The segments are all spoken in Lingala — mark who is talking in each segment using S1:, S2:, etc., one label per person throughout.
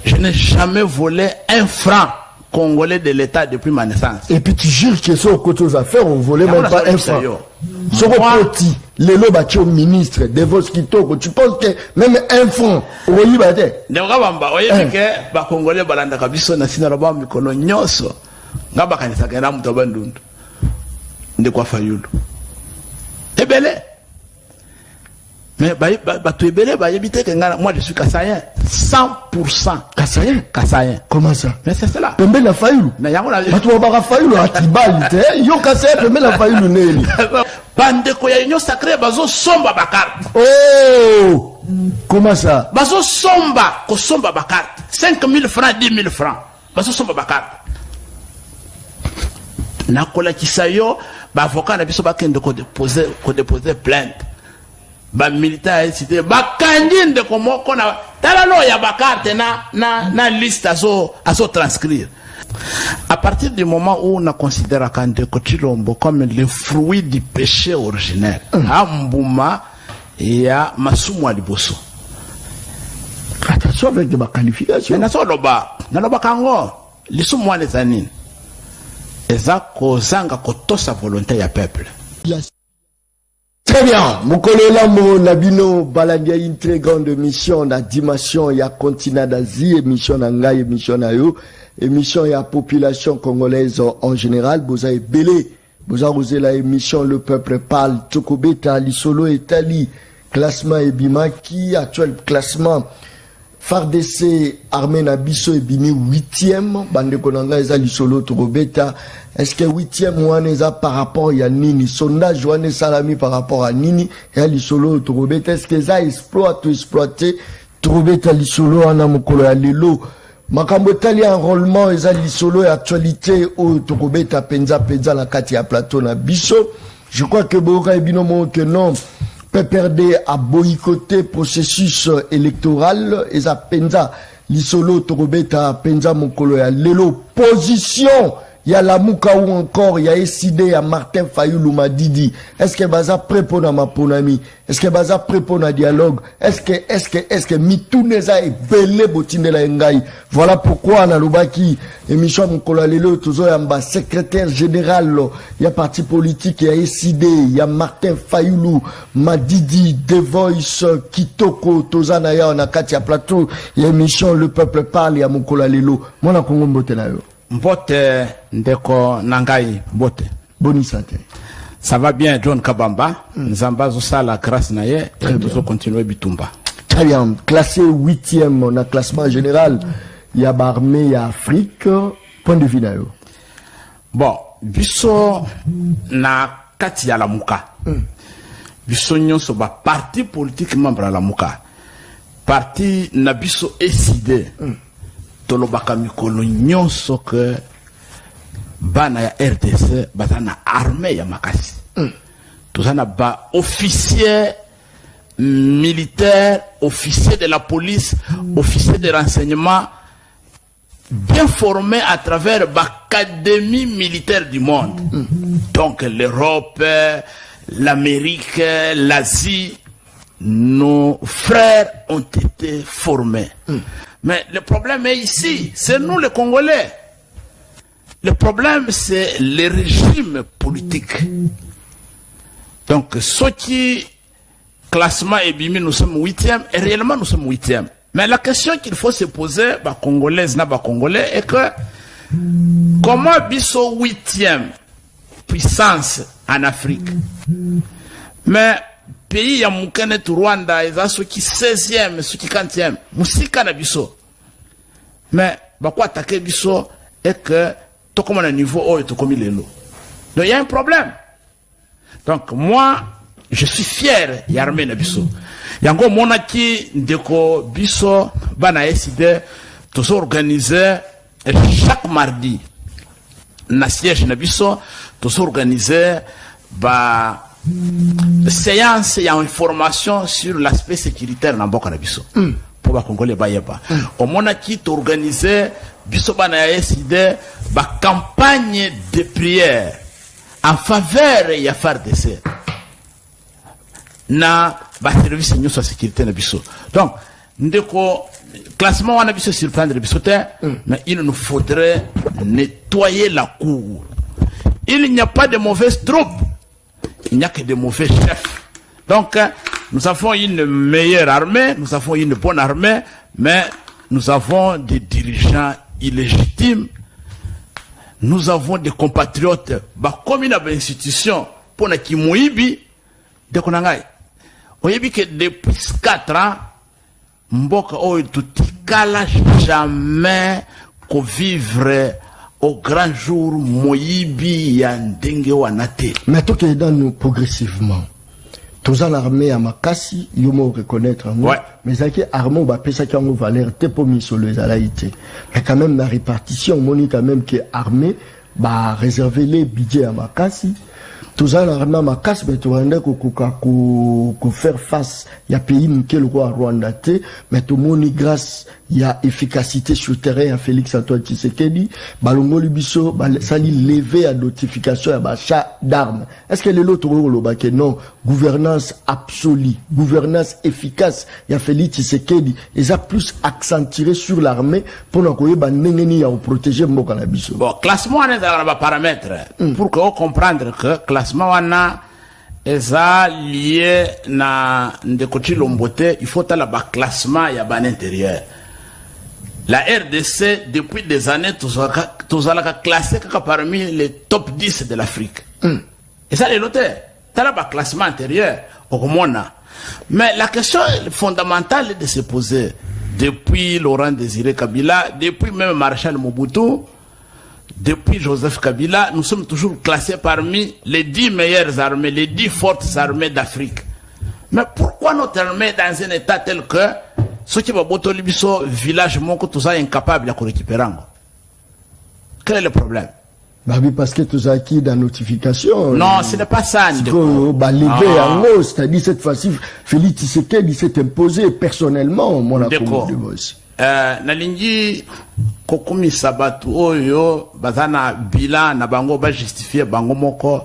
S1: Je n'ai jamais volé un franc congolais de l'État depuis ma naissance.
S2: Et puis tu jures que sur côté aux affaires, on volait même pas un franc. Sur le petit, les lots au ministre, des vols qui toquent, tu penses que même un franc, oui, bah,
S1: Ndengabamba, voyez que, bah, Congolais, balanda kabiso, na sinaraba, mikono, nyoso, ngaba kanisa, kena mutabandundu, ndekwa fayulu. Ebele. Mais, moi, je suis kassayen. 100%.
S2: Kassayen?
S1: Kassayen.
S2: Comment ça?
S1: Mais c'est cela.
S2: Pembe la fayulu.
S1: Mais yango la
S2: tu vas pas fayulu à Tibali, yo kassayen, pembe la fayulu neli.
S1: Bandeko ya union sacrée, bazo somba bakarte.
S2: Oh! Comment ça?
S1: Bazo somba, ko somba bakarte. 5 000 francs, 10 000 francs. Bazo somba bakarte. Nakola kisayo, ba avocat na biso bakende ko déposer plainte. Ba militaire cité ba kandinde ko moko na talalo ya bakarte na liste azo transcrire. À partir du moment où on considère Kandeko Chilombo comme le fruit du péché originel, Ambuma et à Masumu Aliboso.
S2: Attention avec de ma qualification.
S1: Mais Naloba Kango, les soumouans les anines. Et ça, Kozanga Kotosa volonté ya peuple.
S2: Très bien. Mukolo Lambo Nabino Balandia une très grande mission la dimension ya continent d'Asie, émission Nangai, émission Nayo, émission ya population congolaise en général. Vous avez belé, vous avez osé la émission Le Peuple Parle, Tokobeta, Lisolo Etali, classement Ebima qui actuel classement FARDC Armée Nabiso Ebimi 8e, Bande Konanga Eza Lisolo Tokobeta. Est-ce que 8e ouaneza par rapport à Nini, sondage ouane salami par rapport à Nini et à l'isolo Torobeta, est-ce que ça exploité Torobeta l'isolo en amokolo ya lelo makambo tali enrôlement et ça l'isolo et actualité au Torobeta penza la kati ya plateau na biso. Je crois que Boka et Binomo que non PPRD a boycotté processus électoral et ça penza l'isolo Torobeta penza mokolo ya lelo position. Il y a la Mouka ou encore, il y a SID, il y a Martin Fayoulou Madidi. Est-ce que Baza prépare à ma ponami? Est-ce que Baza prépare à dialogue? Est-ce que Mitouneza est belé botine la Ngaï? Voilà pourquoi, na Lubaki, émission Moukola Lelo, toujours yamba secrétaire général, il y a parti politique, il y a SID, il y a Martin Fayoulou Madidi, The Voice, Kitoko, Tozanaya, on a Katia Plateau, il y a émission Le Peuple Parle, il y a Moukola Lelo. Moi, na Congo Mbotenayo.
S1: Mbote ndeko nangai mbote.
S2: Bonne santé.
S1: Ça va bien John Kabamba. Nzamba Zosala grâce naye et nous continuer bitumba.
S2: Très bien. Classé 8e on a classement général. Il y a Barmé, il y a Afrique. Point de vue nayo.
S1: Bon, biso na kati ya la muka. Biso nyonso ba parti politique membre la muka. Parti na biso SID. Tolobaka mikolo nyonso que bana ya RDC batana armée ya makasi. Tozana ba officier militaire, officier de la police, officier de renseignement bien formés à travers l'académie militaire du monde. Donc l'Europe, l'Amérique, l'Asie, nos frères ont été formés. Mais le problème est ici, c'est nous les Congolais. Le problème c'est le régime politique. Donc ce qui classement est bimi, nous sommes 8e et réellement nous sommes 8e. Mais la question qu'il faut se poser, Congolaise, Congolais, est que comment biso 8e puissance en Afrique, mais pays ya mukene tu Rwanda eza soki 16e soki 40e musika na biso mais bako attaquer biso et que to comme un niveau haut et to comme lelo. Donc il y a un problème. Donc moi je suis fier ya armée na biso yango monaki ndeko biso bana SID to organiser chaque mardi na siège na biso to organiser ba séance et information sur l'aspect sécuritaire dans Boka Biso. Pour les Congolais, au moment qui organisé biso bana SID ba campagne de prière en faveur ya FARDC na ba service de sécurité na biso. Donc ndeko classement on a vu se surprendre mais il nous faudrait nettoyer la cour. Il n'y a pas de mauvaises troupes, il n'y a que de mauvais chefs. Donc nous avons une meilleure armée, nous avons une bonne armée, mais nous avons des dirigeants illégitimes. Nous avons des compatriotes comme une institution pour la Kimoibi de Konangai. Vous voyez que depuis 4 ans, Mboka Oitutikala jamais qu'on vivre au grand jour Moibi Yandenge Wanate.
S2: Mais tout est dans nous progressivement. Tous en armée à Makassi, il faut reconnaître.
S1: Ouais.
S2: Mais ça qui est armé, on va payer ça qui a une valeur, t'es pas mis sur les alaïtés. Mais quand même, la répartition, on dit quand même qui est armé, bah, réserver les budgets à Makassi. Tous en armée à Makassi, mais tu vas faire face, il y a pays qui le roi Rwanda, mais tout le monde, grâce, il y a efficacité sur le terrain à Félix Antoine Tshisekedi, Balongo Libiso, ça lui lever à notification à l'achat d'armes. Est-ce que l'autre rôle, que non, gouvernance absolue, gouvernance efficace, il y a Félix Tshisekedi, ils ont plus accentué sur l'armée pour nous protéger Mboka Libiso.
S1: Bon, classement, on est dans les paramètres. Pour qu'on comprenne que classement, on a, eza lié na ndekoti lombote, il faut la classement ya ban intérieur. La RDC depuis des années tous allons classer parmi les top 10 de l'Afrique. Et ça les noter. T'as la classement intérieur au monde. Mais la question fondamentale est de se poser depuis Laurent Désiré Kabila, depuis même Marshal Mobutu, depuis Joseph Kabila, nous sommes toujours classés parmi les 10 meilleures armées, les 10 fortes armées d'Afrique. Mais pourquoi notre armée est dans un état tel que ceux qui vont botter le village, tout ça, incapable de récupérer? Quel est le problème?
S2: Bah oui, parce que tout ça qui est dans notification.
S1: Non, ce n'est pas ça.
S2: C'est-à-dire cette fois-ci, Félix Tshisekedi s'est imposé personnellement, mon accord de boss.
S1: Nalingi kokumi sabatu oyo bazana bilan na bango ba justifier bango moko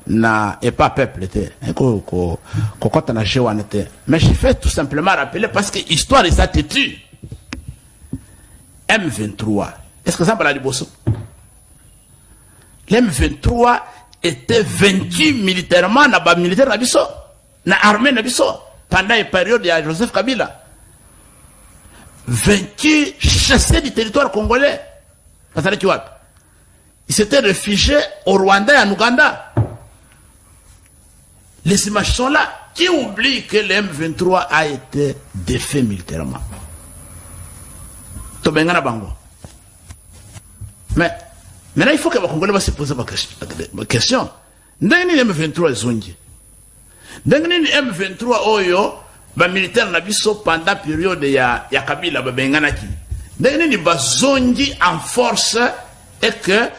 S1: na et pas peuple te kokota na jewane te. Mais je fais tout simplement rappeler parce que histoire est ça têtu. M23 est-ce que ça va liboso? L'M23 était vaincu militairement na ba militaire na biso na armée na biso pendant une période de Joseph Kabila. Vaincu, chassé du territoire congolais. Il s'était réfugié au Rwanda et en Ouganda. Les images sont là. Qui oublie que le M23 a été défait militairement? Mais maintenant, il faut que les Congolais se posent ma question. Ndenge le M23 zongi. Ndenge le M23 oyo ba militaire na biso pendant période ya Kabila ba benganaki. Ndenge ni bazongi en force et que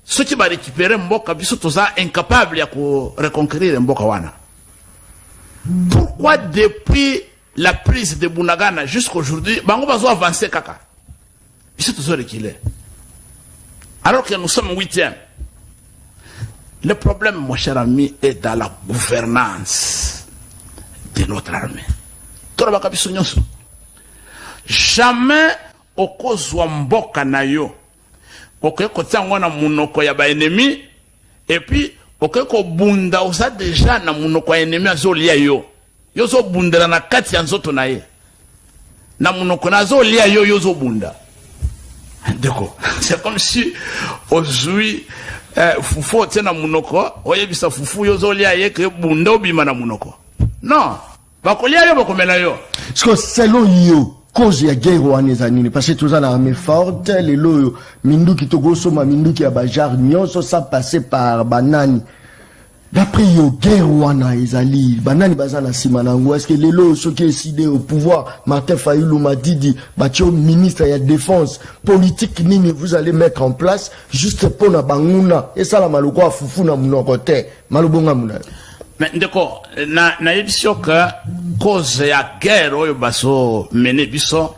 S1: ceux qui va récupérer mboka biso toza incapable ya ko reconquérir mboka wana. Pourquoi depuis la prise de Bunagana jusqu'à aujourd'hui bango bazo avancer kaka? Biso tozo reculer. Alors que nous sommes 8e. Le problème, mon cher ami, est dans la gouvernance de notre armée. Jamais au kozwa mboka na yo oke kotiango na munoko ya ba ennemi et puis oke ko bunda osa déjà na munoko ya ennemi azolia yo zo bundela na kati ya nzoto na ye na munoko na azolia yo zo bunda. D'accord. C'est comme si aujourd'hui fufu tena munoko oyebisa fufu yo zolia ye ke bunda obima na munoko. Non.
S2: Selon yo, cause ya guerre wanezanini, parce que tout ça l'armée forte, les lots, mindu qui togo soma mindu qui abajar nyonso ça passé par banani. D'après yo, guerre wana ezali, banani bazana simanango, est-ce que les lots, ceux qui décidé au pouvoir, Martin Fayulu m'a dit, batio ministre de la défense, politique nini vous allez mettre en place, juste pour na banguna, et ça la maloko fufu na munokote, malobonga muna.
S1: Mais d'accord, na édition que cause ya guerre oyo baso mené biso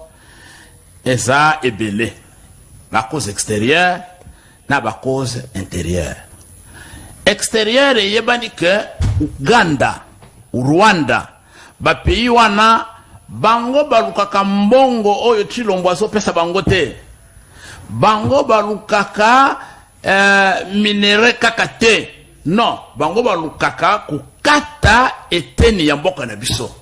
S1: eza ebele. La cause extérieure na ba cause intérieure. Extérieure yebani que Uganda, Rwanda, ba pays wana bango balukaka mbongo oyo Tshilombo azopesa bango te. Bango balukaka minere kaka te. Non, bango balukaka kukata eteni ya mboka na biso.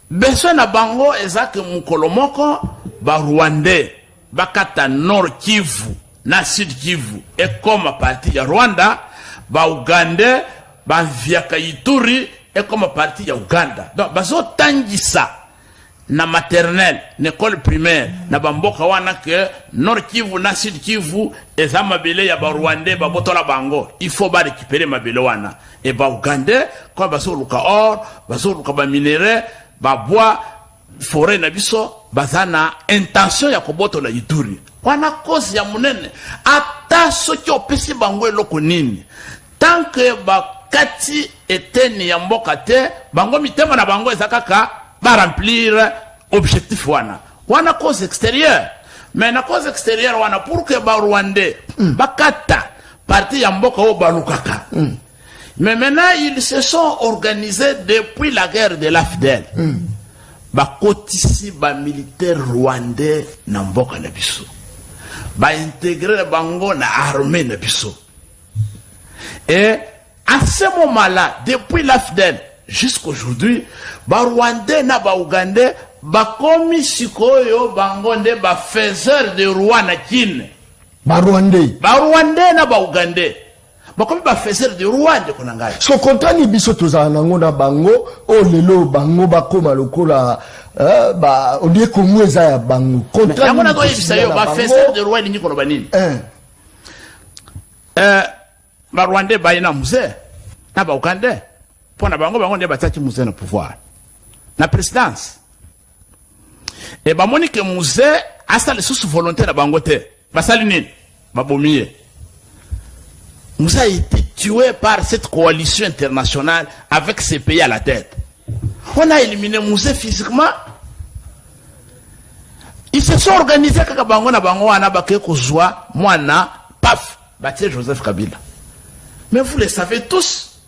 S1: Beso na bango ezake mukolo moko ba Rwandais bakata Nord Kivu na Sud Kivu ekoma parti ya Rwanda, ba Ugandais ba viaka Ituri ekoma parti ya Uganda. Donc bazo tangisa na maternelle, na école primaire na bamboka wana ke Nord Kivu na Sud Kivu eza mabele ya ba Rwandais ba botola bango. Il faut ba récupérer mabele wana. Et ba Ugandais kwa bazo luka or, bazo luka ba minerais, ba bois, forêt na biso, bazana intention ya kobotola Ituri. Wana cause ya munene. Ata soki opesi bango eloko nini. Tant que ba kati eteni ya mboka te, bango mitema na bango ezakaka ba remplir objectif wana. Wana cause extérieure. Mais na cause extérieure wana pour que ba Rwandais bakata parti ya mboka o balukaka. Mais maintenant ils se sont organisés depuis la guerre de l'AFDEL. Ba kotisi ba militaire rwandais na mboka na biso. Ba intégrer bango na armée na biso. Et à ce moment-là, depuis l'AFDEL jusqu'aujourd'hui, ba Rwandais na ba Ougandais ba komi sikoyo bango nde ba faiseur de roi na Kine.
S2: Ba Rwandais
S1: na ba Ougandais ba komi ba faiseur de roi nde konangai.
S2: So kontani biso tozala nango na bango o lelo bango ba koma lokola ba ondie komweza ya bango.
S1: Kontani yango na koyebisa yo ba faiseur de roi ni kono banini. Ba Rwandais ba ina muse na ba Ougandais pona bango nde bataki muse na pouvoir na présidence. Et ba moni ke muse asa le sous volontaire na bango te basali nini ba bomiye. Muse a été tué par cette coalition internationale avec ces pays à la tête. On a éliminé Muse physiquement. Ils se sont organisés kaka bango na bango wana bake kozwa mwana paf batie Joseph Kabila. Mais vous le savez tous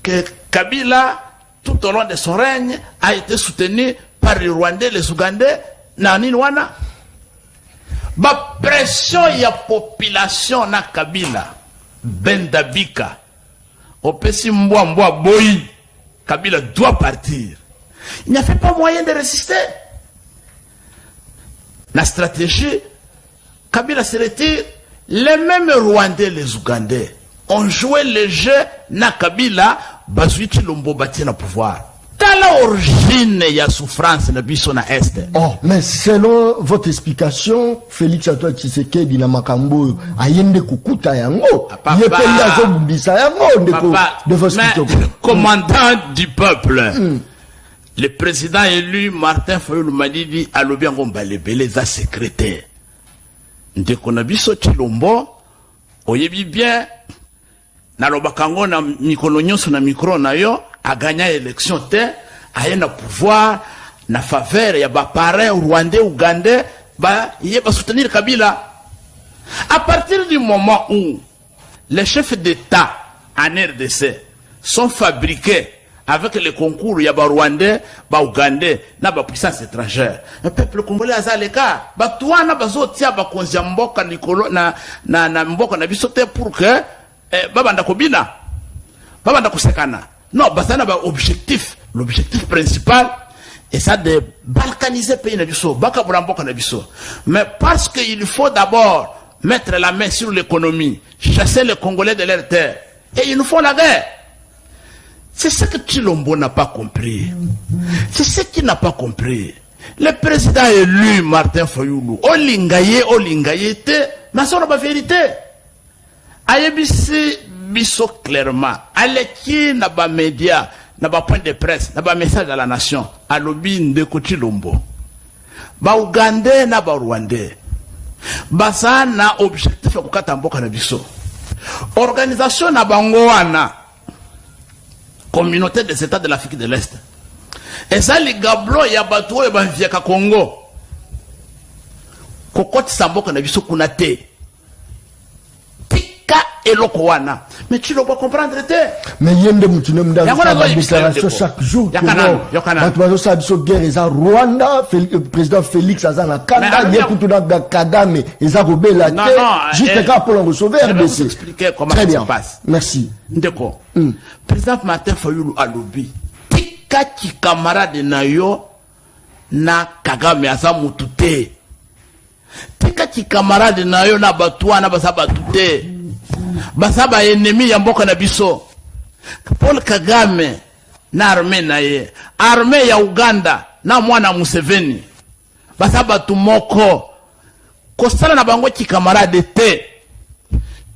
S1: que Kabila tout au long de son règne a été soutenu par les Rwandais, les Ougandais, nani wana. Ba pression ya population na Kabila. Bendabika. Opesi mbwa boy. Kabila doit partir. Il n'y avait pas moyen de résister. La stratégie, Kabila se retire. Les mêmes Rwandais, les Ougandais ont joué le jeu na Kabila, Bazui Tshilombo bâti na pouvoir. Tala origine ya souffrance na biso na Est.
S2: Oh, mais selon votre explication, Félix Antoine Tshisekedi na makambo ayende kukuta yango. Yependa zo bumbisa yango ndeko de votre
S1: commandant du peuple. Le président élu Martin Fayulu Madidi a lobi yango mbalebele za secrétaire. Ndeko na biso Tshilombo oyebi bien na lobakango na mikolo nyonso na micro na yo a gagné l'élection te ayena pouvoir na faveur ya ba parrain rwandais ougandais ba yeba soutenir Kabila. À partir du moment où les chefs d'État en RDC sont fabriqués avec le concours ya ba rwandais ba ougandais na ba puissance étrangère, le peuple congolais azaleka ba tuana bazotia ba konzia mboka nikolo na mboka na bisote pour que babanda kobina babanda kusekana. Non, basana ba objectif, l'objectif principal est ça de balkaniser le pays nabiso, baka buramboka nabiso. Mais parce qu'il faut d'abord mettre la main sur l'économie, chasser les Congolais de leur terre, et ils nous font la guerre. C'est ce que Tshilombo n'a pas compris. C'est ce qu'il n'a pas compris. Le président élu Martin Fayulu, olingaye te, mais ça la vérité. Ayebisi biso clairement aleki na ba média na ba point de presse na ba message à la nation alobi ndeko Tshilombo ba Ougandais na ba Rwandais basa na objectif ya kokata mboka na biso organisation na bango wana communauté des états de l'Afrique de l'Est eza ligablo ya bato oyo banviaka Congo kokotisa mboka na biso kuna te tika eloko wana. Mais tu ne peux comprendre te.
S2: Mais yende mutune mda la déclaration chaque jour. Quand ça biso guerre eza Rwanda, président Félix Azana Kanda yekutu na Kagame eza robela te. Juste quand pour le sauver RDC.
S1: Je vais expliquer comment ça se passe.
S2: Merci.
S1: Ndeko. Président Martin Fayulu alobi. Tika ki camarade na yo na Kagame aza mutute. Tika ki camarade na yo na batwa na basa batute. Basa ba ennemi ya mboka na biso. Paul Kagame na armée na ye. Armée ya Uganda na mwana Museveni. Basa batu moko. Kosala na bango ki camarade te.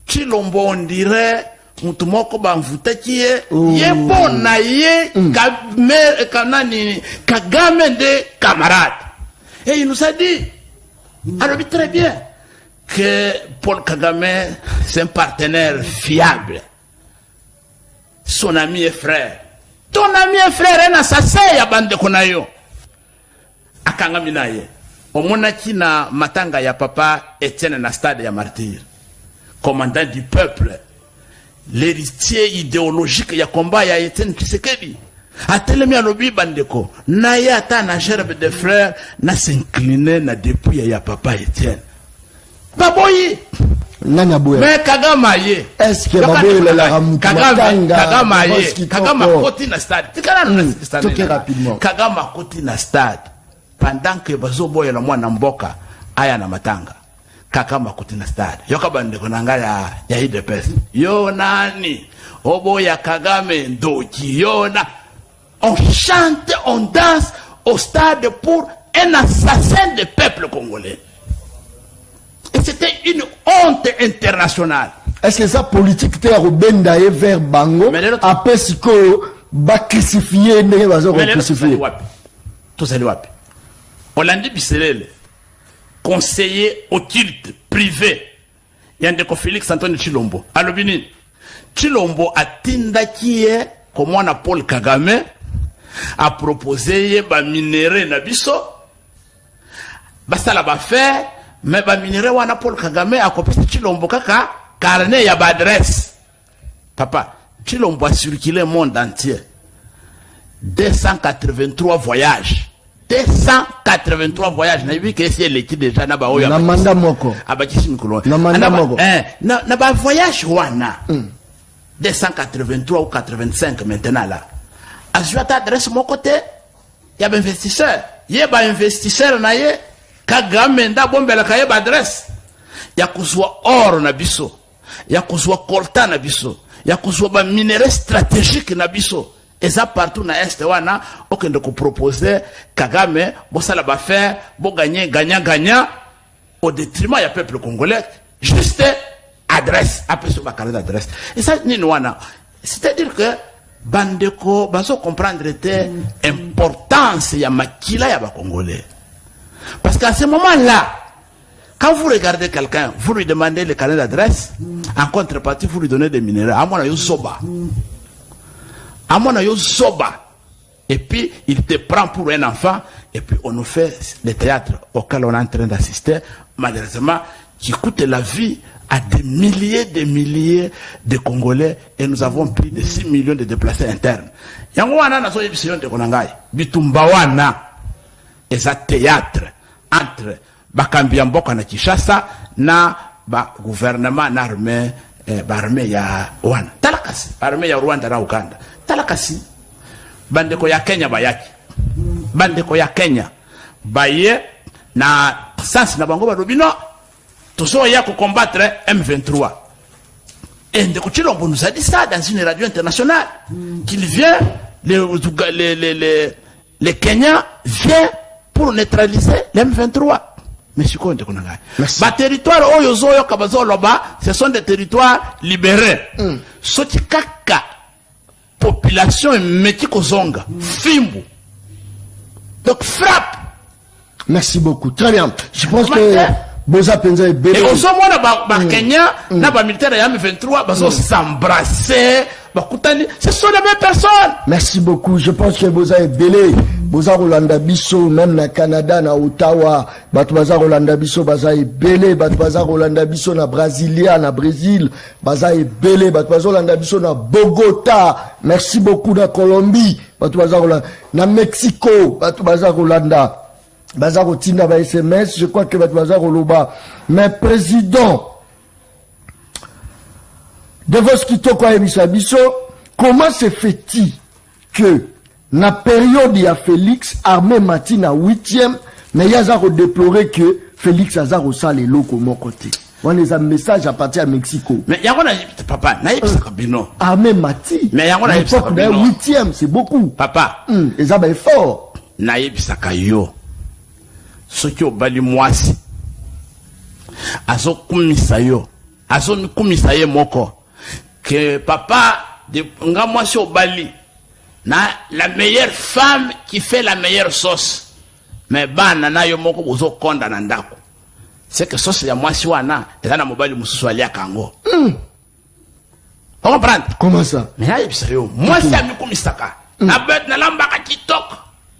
S1: Chilombo on dirait mutu moko bamvuta kiye yebo na ye Kagame de camarade. Et il nous a dit, alors très bien, que Paul Kagame c'est un partenaire fiable, son ami et frère. Ton ami et frère est un assassin ya bande konayo. Akangami na ye. Omonaki na matanga ya papa Etienne na stade ya martyr. Commandant du peuple. L'héritier idéologique ya combat ya Etienne Tshisekedi. Atelemi alobi bandeko. Na ya ata na gerbe de frères na s'incliner na depuis ya papa Etienne. Baboyi.
S2: Nanya boya.
S1: Mais Kagama ye.
S2: Est-ce que baboyi la
S1: Kagama ye. Kagama koti na stade. Tikana na stade.
S2: Toke rapidement.
S1: Kagama koti na stade. Pendant que bazo boya la mwana mboka aya na matanga. Kagama koti na stade. Yoka bandeko nanga ya IDPS. Yo nani. Obo ya Kagame ndoki. Yo na. On chante, on danse au stade pour un assassin du peuple congolais. Et c'était une honte internationale.
S2: Est-ce que ça politique était à vers Bango? Après ce que va crucifier, ne va pas crucifier.
S1: Tout ça, Hollande Bisselele, conseiller occulte privé, il y a un déco Félix Antoine Chilombo. Alobini, Chilombo a tinda qui est, comme on a Paul Kagame, a proposé ba minéré na biso, basta la ba faire, mais ba minéré wana Paul Kagame a copié Chilombo kaka, carnet ya ba adresse. Papa, Chilombo a circulé le monde entier. 283 voyages. 283 voyages. Na vu que c'est l'équipe déjà na ba oyo.
S2: Na manda moko.
S1: Abakisi mikolo.
S2: Na manda moko.
S1: Na ba voyage wana. 283 ou 85 maintenant là. Azuata adresse mon côté. Il y a un investisseur. Il y a un investisseur na ye. Kagame nda bombela kaye ba adresse. Ya kuzwa or na biso. Ya kuzwa coltan na biso. Ya kuzwa ba minerais stratégique na biso. Et ça partout na est wana okende ko proposer Kagame bo sala ba faire bo gagner gagnant au détriment ya peuple congolais juste adresse après ce baccalauréat d'adresse. Et ça ni wana c'est-à-dire que bandeko baso comprendre était importance ya makila ya ba congolais. Parce qu'à ce moment-là quand vous regardez quelqu'un, vous lui demandez le carnet d'adresse, en contrepartie vous lui donnez des minéraux. À mon avis soba. Amona yo soba. Et puis, il te prend pour un enfant. Et puis, on nous fait le théâtre auquel on est en train d'assister. Malheureusement, qui coûte la vie à des milliers de Congolais. Et nous avons plus de 6 millions de déplacés internes. Yangowana na so yebisiyon de konangai. Bitumbawana. Et ça théâtre. Entre Bakambiamboka na Kinshasa na ba gouvernement na armée. Armée ya Rwanda. Talakasi. Armée ya Rwanda na Uganda. Talakasi. Bandeko ya Kenya bayaki. Bandeko ya Kenya baye na sens na bango barobino tozo ya ko combattre M23. Et Ndeko Chilombo nous a dit ça dans une radio internationale qu'il vient les Kenyans viennent pour neutraliser l'M23. Mais c'est quoi Ndeko Nangai? Ba territoire oyo zoyo kabazo loba, ce sont des territoires libérés. Soti kaka population meti kozonga fimbu. Donc frappe.
S2: Merci beaucoup. Très bien. Je pense que Boza Penza est belé.
S1: Et au sommet na Kenya, na ba militaire ya M23 bazo s'embrasser, ba kutani, ce sont les mêmes personnes.
S2: Merci beaucoup. Je pense que Boza est belé. boza kolanda biso même na Canada na Ottawa bato baza kolanda biso baza ebele bato baza kolanda biso na Brasilia na Brésil baza ebele bato baza kolanda biso na Bogota merci beaucoup na Colombie bato baza kolanda na Mexico bato baza kolanda baza kotinda ba SMS je crois que bato baza koloba mais président de vos kitoko ayebisa biso comment se fait-il que na période ya Félix armée mati na 8e mais yaza ko déplorer que Félix aza ko sala eloko moko te on les a message à partir à Mexico
S1: mais yango na papa na yebisa kabino
S2: armée mati
S1: mais yango na yebisa kabino
S2: 8e c'est beaucoup
S1: papa
S2: eza ba effort
S1: na yebisa kayo soki obali mwasi azo kumisa yo azo kumisa ye moko que papa de nga mwasi obali na la meilleure femme qui fait la meilleure sauce mais bana na yo moko bozo konda na ndako c'est que sauce ya mwasi wana ezana mobali mususu ali akango on comprend
S2: comment ça
S1: mais ya yebisa yo mwasi amikumisaka na bet na lamba ka TikTok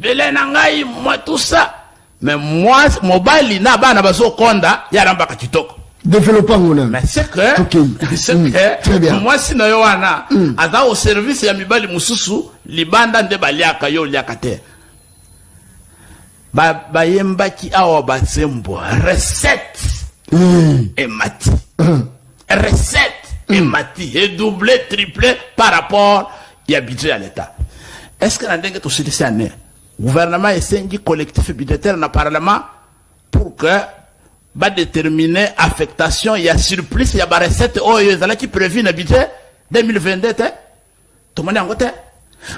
S1: bele na ngai moi tout ça mais moi mobali na bana bazo konda ya lamba ka TikTok
S2: développant ngona
S1: mais c'est que moi si na yo wana aza au service ya mibali mususu libanda nde baliaka yo liaka te ba yembaki awa batsembo recette et mati recette et mati et doublé triplé par rapport ya budget à l'état est-ce que na ndenge to silisi ane gouvernement esengi collectif budgétaire na parlement pour que va déterminer affectation il y a surplus il y a recette qui prévu le budget 2022 tout le monde en côté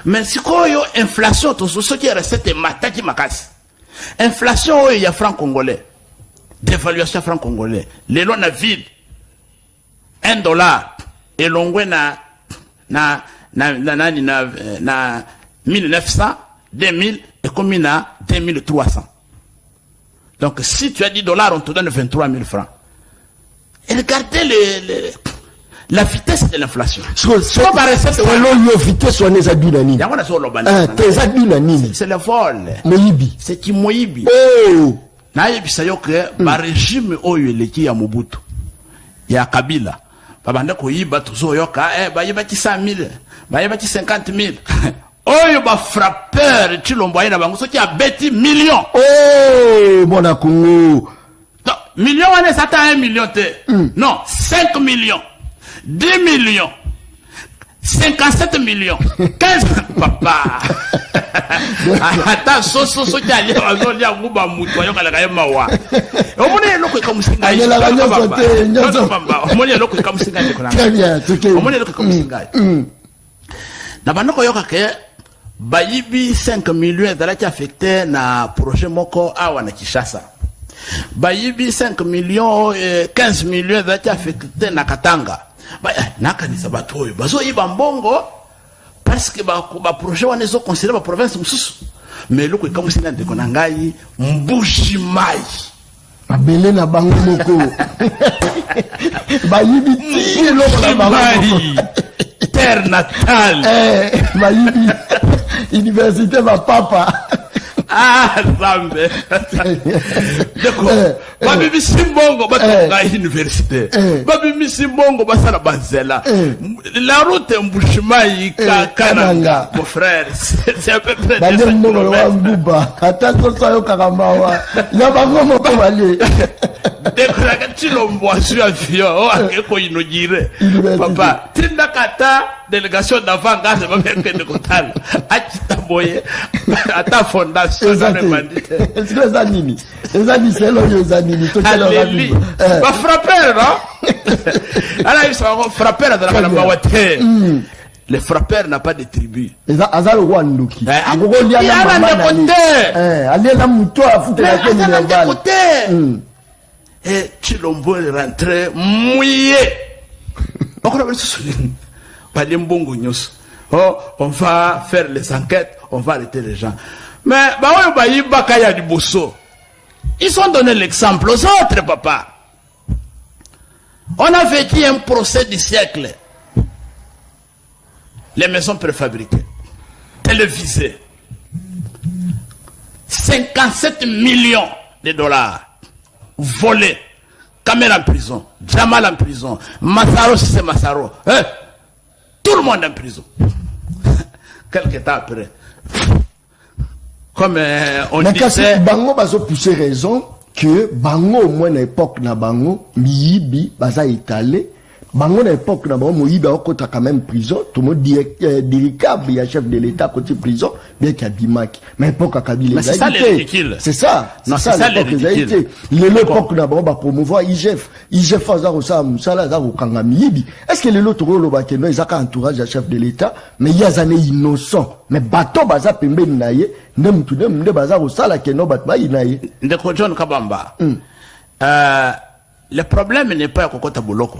S1: mais si quoi inflation tout ce qui est recette mataki makasi inflation il y a franc congolais dévaluation franc congolais les lois na ville $1 et longwe na 1900 2000 et comme na 2300. Donc, si tu as $10, on te donne 23 000 francs. Et regardez la vitesse de l'inflation.
S2: C'est
S1: le vol. C'est qui moyibi. Na yebisa yo que ba régime oyo eleki ya Mobutu ya Kabila babanda ko yiba tuzo yoka ba yiba ki 100 000 ba yiba ki 50 000 oyo ba frappeur Chilombo na bango soki a beti million
S2: mon Congo
S1: non million wana ça ta 1 million te non 5 millions 10 millions 57 millions 15 papa ata so ki ali bazoli ya nguba mutu ayo kala kaye mawa omone eloko ekamusinga
S2: ayo la nyoso te nyoso
S1: pamba omone eloko ekamusinga ndeko na
S2: très bien
S1: omone eloko ekamusinga na banoko yoka ke bayibi 5 millions ezalaki affecté na projet moko awa na Kinshasa bayibi 5 millions 15 millions ezalaki affecté na Katanga nakanisa bato oyo bazoyiba mbongo parce que ba projet wana ezo considéré ba province mususu mais loko ekamusinga ndeko na ngai Mbuji-Mayi
S2: abele na bango moko bayibi ti loko na bango
S1: terre natale
S2: bayibi université ma papa
S1: Zambe Deko babibi simbongo batonga université babibi simbongo basala banzela la route Mbuji-Mayi Kananga mon frère c'est à peu près
S2: bale mbongo wa nguba atako sayo kakamawa ya bango moko bale
S1: Deko la Chilombo asu avion akeko inogire papa tinda kata délégation d'avant gaz ba mekende kotala achita boye ata fondation
S2: est-ce que ça nini c'est le zanini to kelo rabi
S1: ba frapper non ala ils sont frappeurs dans la mawate le frappeur n'a pas de tribu
S2: azalo wanduki akoko lia na mama ali na muto afute la keni na bal
S1: et Chilombo est rentré mouillé encore le souvenir pas de mbongo nyos on va faire les enquêtes on va arrêter les gens mais bah ouais bah Bakaya du Bosso ils ont donné l'exemple aux autres papa on a vécu un procès du siècle les maisons préfabriquées télévisées 57 millions de dollars volés. Kamel en prison, Jamal en prison, Massaro c'est Massaro. Tout le monde en prison. Quelques temps après. Comme on disait...
S2: Bango bazo pousser raison que Bango au moins à l'époque na Bango, Miyibi, baza étalé. Bango à l'époque na Bango, Miyibi a quand même prison. Tout le monde diricable, il y a chef de l'État côté prison, bien qu'il y a Bimaki. Mais l'époque à Kabila.
S1: Mais c'est ça les ridicules.
S2: C'est ça.
S1: Non, c'est ça les ridicules.
S2: L'époque na Bango va promouvoir IGF. IGF a zaro sa Moussala, zaro Kanga Miyibi. Est-ce que l'autre rôle au Bakeno, ils ont un entourage à chef de l'État, mais il y a des années innocents. Mais bateau baza pembe naye, nem tout dem de baza au sala keno batba inaye.
S1: Ndeko John Kabamba. Le problème n'est pas à Kokota Bouloko.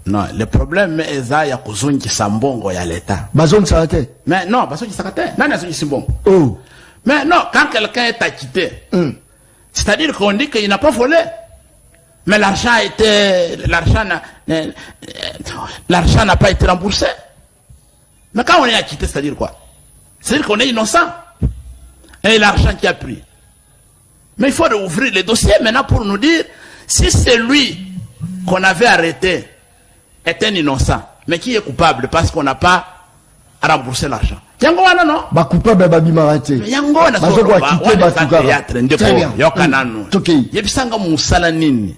S1: Non, le problème est à Yakuzunki Sambongo ya l'État.
S2: Bazon Sarate.
S1: Mais non, Bazon Sarate. Non, non, Sambongo.
S2: Oh.
S1: Mais non, quand quelqu'un est acquitté, c'est-à-dire qu'on dit qu'il n'a pas volé. Mais l'argent a été, l'argent n'a pas été remboursé. Mais quand on est acquitté, c'est-à-dire quoi? C'est-à-dire qu'on est innocent. Et l'argent qui a pris. Mais il faut ouvrir les dossiers maintenant pour nous dire si c'est lui qu'on avait arrêté est un innocent, mais qui est coupable parce qu'on n'a pas remboursé l'argent. Yango wana no?
S2: Ba coupable ba bimarate.
S1: Yango wana so
S2: ba quitter ba
S1: théâtre ndeko yokanano. Yebisanga musala nini?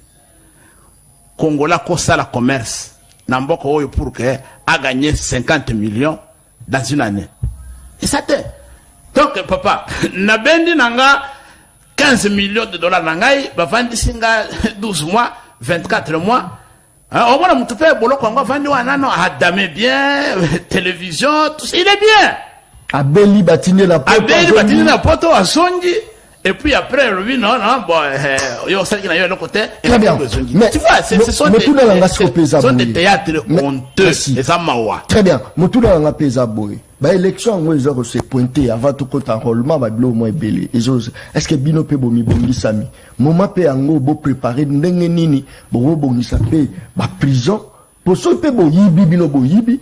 S1: Congola ko sala commerce na mboko oyo pour que a gagné 50 millions dans une année. Et ça t'est. Donc papa, na bendi nanga 15 millions de dollars nangai, ba vandi singa 12 mois, 24 mois. Au moins, mon père, Bolo Kongo, vendu Wanano, Adame bien, télévision, tout ça, il est bien.
S2: Abeli Batine la poto.
S1: Abeli Batine la poto à Songi. Et puis après, lui, non, bon, il y a aussi qui n'a eu l'autre côté.
S2: Très bien.
S1: Mais tu vois, ce sont des théâtres honteux, les Amawa.
S2: Très bien. Moutouda nga pesa boy. Ba élection ngo ezako se pointer avant tout compte enrôlement ba bilo moins belé. Est-ce que bino pe bomi bongi sami? Moment pe ango bo préparer ndenge nini bo bongi sa pe ba prison. Pour so pe bo yibi bino bo yibi.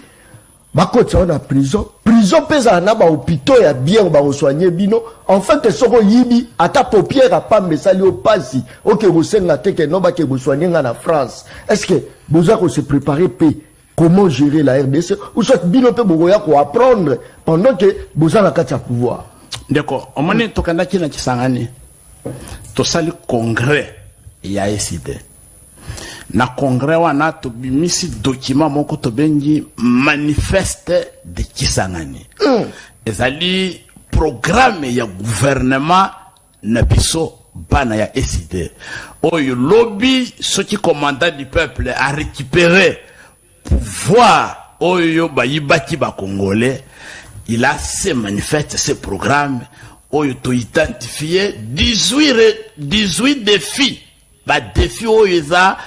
S2: Ba côté on a prison. Prison pesa na ba hôpital ya bien ba soigner bino. En fait soko yibi ata paupière a pas me sali au pasi. OK bo senga te ke no ba ke bo soigner na France. Est-ce que bozako se préparer pe comment gérer la RDC ou soit binope bogoya ko apprendre pendant que bozala katia pouvoir.
S1: D'accord, on m'a tokanda kina kisangani. To sali congrès ya SID. Na congrès wana to bimisi document moko to bengi manifeste de Kisangani. Ezali programme ya gouvernement na biso bana ya SID. Oyo lobby ce qui commandant du peuple a récupéré pouvoir oyo bayibaki ba congolais, il a se manifeste ce programme oyo to identifier 18 défis ba défis oyo eza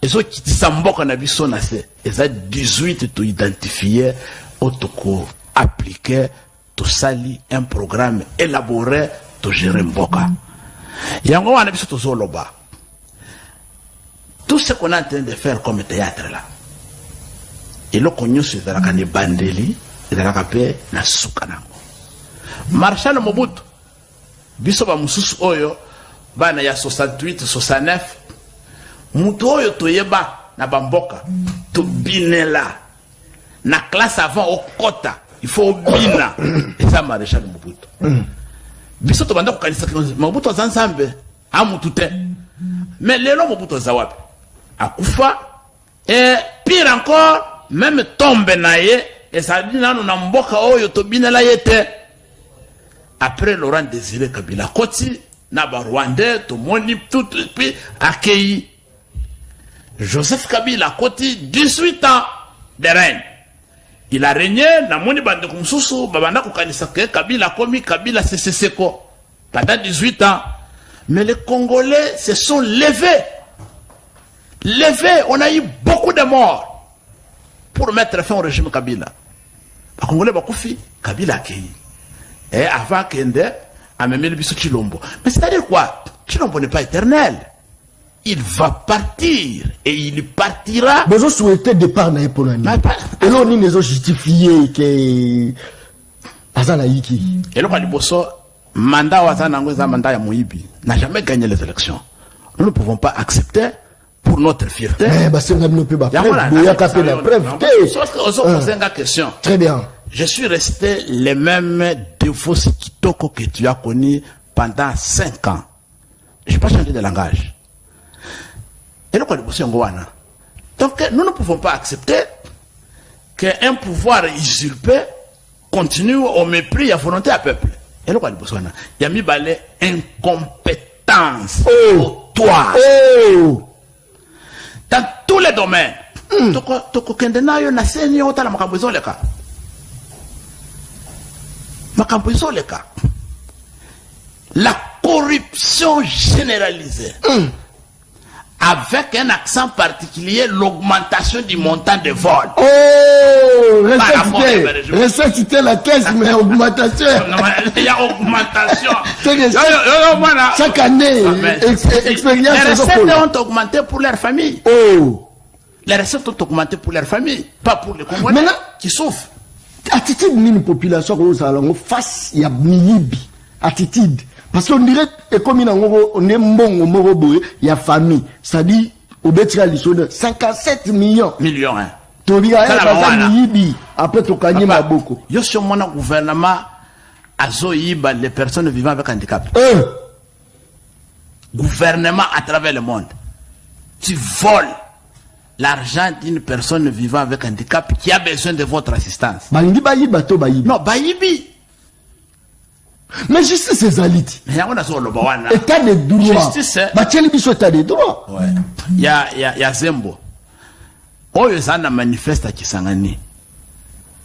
S1: ezo kitisa mboka na biso na se eza 18 to identifier otoko appliquer to sali un programme élaboré to gérer mboka yango wana biso to zoloba tout ce qu'on est en train de faire comme théâtre là. Et le cognon c'est de la canne bandeli et de la capé na sukanango. Marshal Mobutu biso ba mususu oyo bana ya 68 69 mutu oyo toyeba na bamboka to binela na classe avant au kota il faut bina et ça Marshal Mobutu. Biso to banda ko kanisa Mobutu azansambe amutu te. Mais lelo Mobutu zawapi akufa et pire encore même tombe naye et ça dit nanu na mboka oyo to binela yete. Après Laurent Désiré Kabila koti na ba Rwandais to moni tout puis accueilli Joseph Kabila koti 18 ans de règne. Il a régné na moni bande kumsusu babanda ko kanisa ke Kabila komi Kabila seko pendant 18 ans. Mais les Congolais se sont levés. On a eu beaucoup de morts pour mettre fin au régime Kabila. Les Congolais bakufi Kabila accueilli. Et avant Kende a même le biso Chilombo. Mais c'est-à-dire quoi? Chilombo n'est pas éternel. Il va partir et il partira.
S2: Besoin souhaiter départ na Polonais. Et là on est justifié que Azana Yiki.
S1: Et là on a dit mandat Wazanango, mandat Moïbi, n'a jamais gagné les élections. Nous ne pouvons pas accepter pour notre fierté.
S2: Très bien.
S1: Je suis resté les mêmes défauts Kitoko que tu as connus pendant 5 ans. Je n'ai pas changé de langage. Et le donc, nous ne pouvons pas accepter qu'un pouvoir usurpé continue au mépris et à volonté à peuple. Et le il y a mis balai incompétence.
S2: Oh,
S1: toi.
S2: Oh.
S1: Dans tous les domaines. Toko kendena yo na seni ota la makambo leka. Makambo leka. La corruption généralisée. Avec un accent particulier, l'augmentation du montant de vol.
S2: Oh, ressusciter la caisse, mais augmentation.
S1: Il y a augmentation.
S2: Chaque année, expérience.
S1: Les recettes ont augmenté pour leur famille.
S2: Oh.
S1: Les recettes ont augmenté pour leur famille, pas pour les Congolais qui souffrent.
S2: Attitude d'une population face, il y a Miyibi. Attitude. Parce qu'on dirait, et comme on est bon, il y a famille. C'est-à-dire, au Bétra, il y a 57 millions.
S1: Millions, hein.
S2: Après, tu as gagné beaucoup.
S1: Yo sur mon gouvernement, azoïba les personnes vivant avec handicap. Gouvernement à travers le monde. Tu voles l'argent d'une personne vivant avec handicap qui a besoin de votre assistance. Non, bayibi.
S2: Mais justice c'est Zaliti. État de droit.
S1: Justice,
S2: état de droit.
S1: Ouais. Il y a Zembo. Oyo zana manifeste à Kisangani.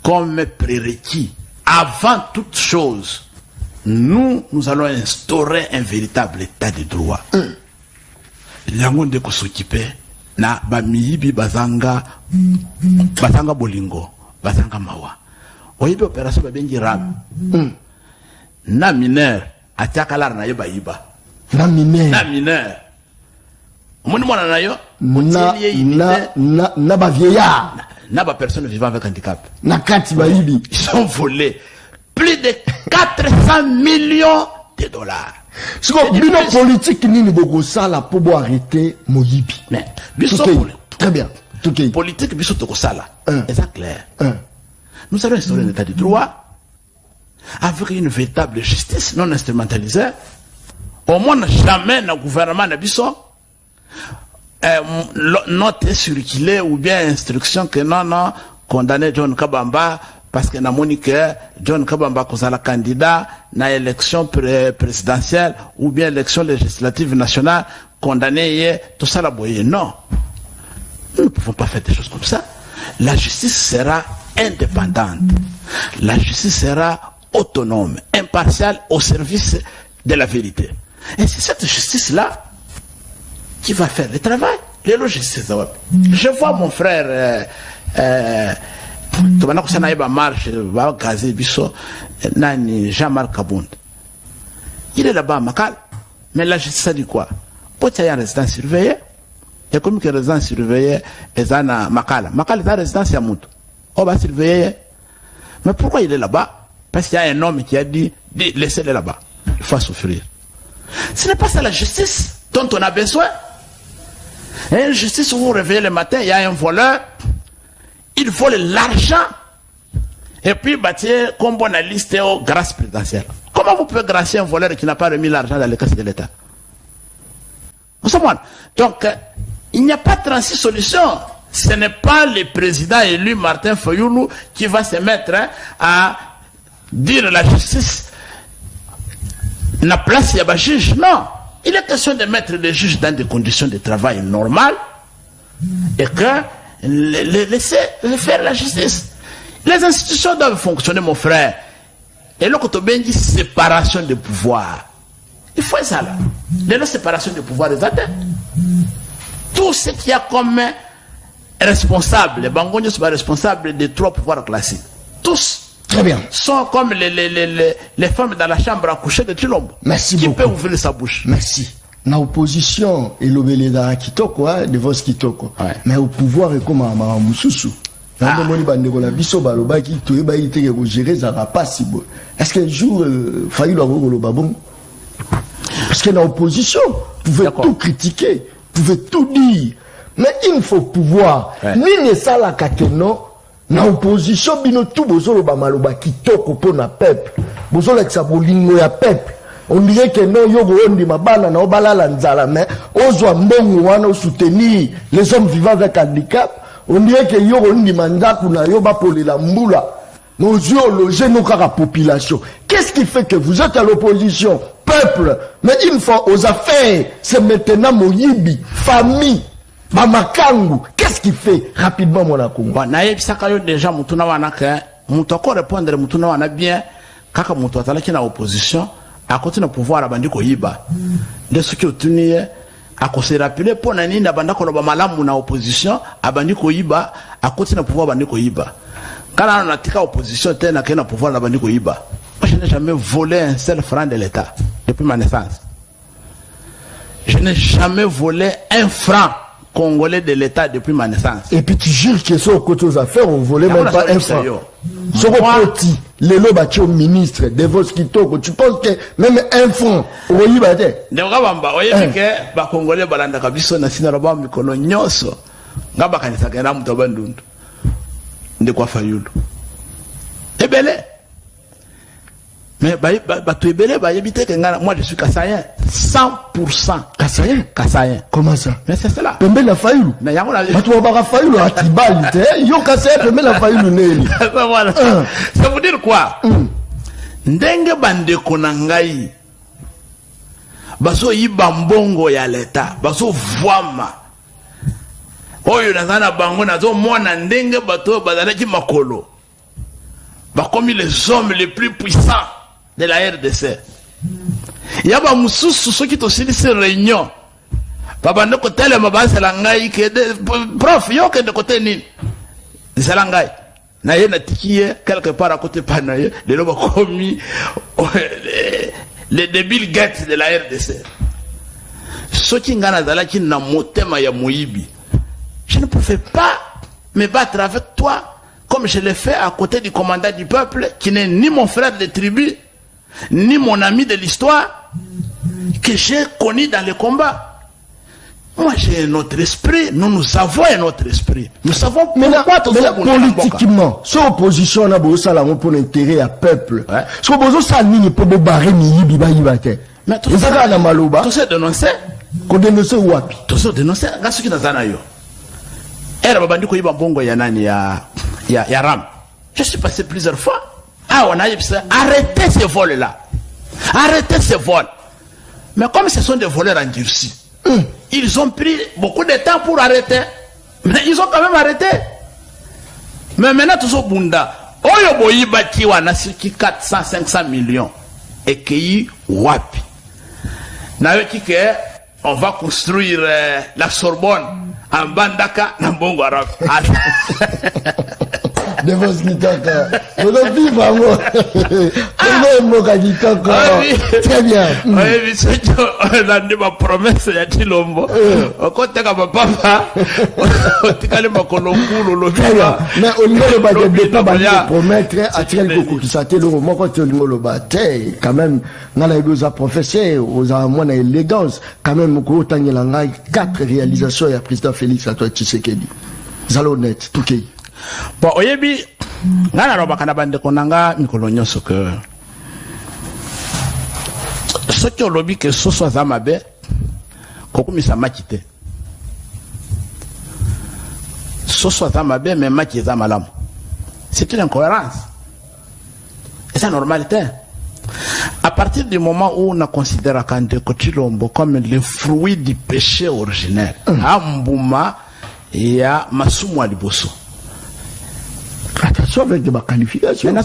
S1: Comme prérequis. Avant toute chose, nous allons instaurer un véritable état de droit. Yango de ko s'occuper na bamiyibi bazanga bolingo, bazanga mawa. Oyibi opération babengi ram. Na mineur atiakalar na yoba yiba
S2: na mineur
S1: omoni mwana na yo
S2: na ba vieillard
S1: na ba personne vivant avec handicap
S2: na kati ba yibi
S1: ils sont volés plus de 400 millions de dollars.
S2: C'est comme bino politique nini boko sala pour arrêter Moyibi.
S1: Mais biso
S2: très bien.
S1: Politique biso to sala. C'est clair. Nous allons instaurer un état de droit avec une véritable justice non instrumentalisée. Au moins jamais dans le gouvernement de Bisson note circulée ou bien instruction que non condamné John Kabamba parce que Monique John Kabamba kozala candidat na élection présidentielle ou bien élection législative nationale condamné tout ça la boye. Non, nous ne pouvons pas faire des choses comme ça. La justice sera indépendante, la justice sera autonome, impartial au service de la vérité. Et c'est cette justice-là qui va faire le travail. Je vois mon frère Jean-Marc Kabound. Il est là-bas à Makal. Mais la justice a dit quoi? Pourquoi il y a un résident surveillé? Et comme que résident surveillé est à Makal. Makal est un résident Yamout. On va surveiller. Mais pourquoi il est là-bas? Parce qu'il y a un homme qui a dit, laissez-le là-bas. Il faut souffrir. Ce n'est pas ça la justice dont on a besoin. Et une justice où vous vous réveillez le matin, il y a un voleur, il vole l'argent, et puis bâtir comme on a listé aux grâces présidentielles. Comment vous pouvez gracier un voleur qui n'a pas remis l'argent dans les caisses de l'État? Donc, il n'y a pas 36 solutions. Ce n'est pas le président élu Martin Fayulu qui va se mettre à dire la justice n'a place il y a un juge. Non, il est question de mettre les juges dans des conditions de travail normales et que laisser faire la justice. Les institutions doivent fonctionner, mon frère. Et là, quand on dit séparation des pouvoirs, il faut ça là. La séparation des pouvoirs des atteints. Tout ce qu'il y a comme responsable, les Bangonios sont responsables des 3 pouvoirs classiques. Tous.
S2: Très bien.
S1: Sont comme les femmes dans la chambre à coucher de Chilombo.
S2: Merci
S1: qui
S2: beaucoup.
S1: Peut ouvrir sa bouche.
S2: Merci. Na opposition et l'obélé dans Kitoko, devant Kitoko.
S1: Ouais.
S2: Mais au pouvoir, et comme à Moussoussou. Nando moni bandeko la biso baloba ki toye ba ite ke gérer ça va pas si bon. Est-ce qu'un jour Fayulu a koloba bon? Parce que dans l'opposition, vous pouvez tout critiquer, vous pouvez tout dire. Mais il faut pouvoir. Ni ne ça la kakeno, dans l'opposition, bino tout bozolo ba maloba kitoko po na peuple. Bozolo avec sa bolingo ya peuple. On dirait que non, yogo ondi mabana na obala la nzala, mais ozwa mbongo wana soutenir les hommes vivant avec handicap. On dirait que yogo ondi mandaku na yoba poli la mbula. Nos yeux logés nos cara population. Qu'est-ce qui fait que vous êtes à l'opposition, peuple, mais une fois aux affaires, c'est maintenant Moyibi, famille, Mamakangu. Qu'est-ce qui fait rapidement mon akongo?
S1: Bon, naïe sakayo déjà mutuna wana ke mutoko répondre mutuna wana bien kaka mutu atala kina opposition à côté de pouvoir abandi ko yiba. De ce qui otuniye ako se rappeler pour nani na banda ko ba malamu na opposition abandi ko yiba à côté de pouvoir abandi ko yiba. Quand on a tika opposition tena kena pouvoir la bandi ko yiba. Moi je n'ai jamais volé un seul franc de l'État depuis ma naissance. Je n'ai jamais volé un franc congolais de l'État depuis ma naissance.
S2: Et puis tu jures que sur côté aux affaires on volait même pas un franc. Sur le petit, les lobaki au ministre de vos kitoko, tu penses que même un franc au yiba te?
S1: Ndeka bamba oye que ba congolais balanda kabiso na sina roba mikolo nyoso. Ngaba kanisa kena muto bandundu. Ndekwa Fayulu. Ebele. Mais tu es belé, moi je suis Kassayen, 100%.
S2: Kassayen?
S1: Kassayen.
S2: Comment ça?
S1: Mais c'est cela.
S2: Pembe la Fayulu. Mais y'a mon avis. Tu vas pas Fayulu à Tibali, yo Kassayen, Pembe la Fayulu Nelly.
S1: Voilà. Ça veut dire quoi? Ndenge bande konangai. Baso yiba mbongo ya l'État. Baso voama. Oyo nazana bango nazo mona ndenge bato bazalaki makolo. Comme les hommes les plus puissants de la RDC. Il y a des ceux qui ont aussi ces réunions. Papa ne côté le mabase langai que prof yo que de côté ni. Zalangai. Na ye na tikiye quelque part à côté panaye les loba commis les débiles guettes de la RDC. Ceux qui ngana zalaki na motema ya Moyibi. Je ne pouvais pas me battre avec toi. Comme je l'ai fait à côté du commandant du peuple, qui n'est ni mon frère de tribu, ni mon ami de l'histoire, que j'ai connu dans les combats. Moi, j'ai un autre esprit. Nous avons un autre esprit. Nous savons pourquoi tout ça.
S2: Politiquement, cette opposition a besoin de pour l'intérêt à peuple. Ce que besoin ça ni pour barrer ni biba yibate.
S1: Mais tout ça na maloba. Tout ça dénoncé.
S2: Qu'on dénonce wapi?
S1: Tout ça dénoncé. Gasu qui nazana yo. Era babandi ko yiba bongo ya nani ya Ram. Je suis passé plusieurs fois. Ah, on a dit ça. Arrêtez ces vols-là. Arrêtez ces vols. Mais comme ce sont des voleurs endurcis, ils ont pris beaucoup de temps pour arrêter. Mais ils ont quand même arrêté. Mais maintenant, tout ce bunda. Oyo boyi bati wana siki 400-500 millions. Et qui wapi. Na yoki ke on va construire la Sorbonne. En Bandaka, en Bongo Arabe.
S2: De vos kitoko. Vous le vivez à moi. Très bien.
S1: Oui, on a dit ma promesse, il y a dit l'homme. Quand tu as ma papa, tu as ma colombo, le vivant.
S2: Mais au niveau de pas promettre à tirer beaucoup qui s'attelle au moment quand tu le bataille, quand même, dans les deux professeurs, aux moins élégance, quand même, au temps il y a 4 réalisations, il y a président Félix Antoine Tshisekedi. Zalonet, tout qui.
S1: Bon, oyebi, ngana roba kana bande konanga mikolo nyonso que ce qui lobby que ce soit zamabe kokumisa makite. Ce soit zamabe mais maki zamalam. C'est une incohérence. Et c'est normalité. À partir du moment où on a considéré Kande Kochilombo comme le fruit du péché originel, Ambouma et à Masumu Aliboso.
S2: Attention avec des qualifications.
S1: Mais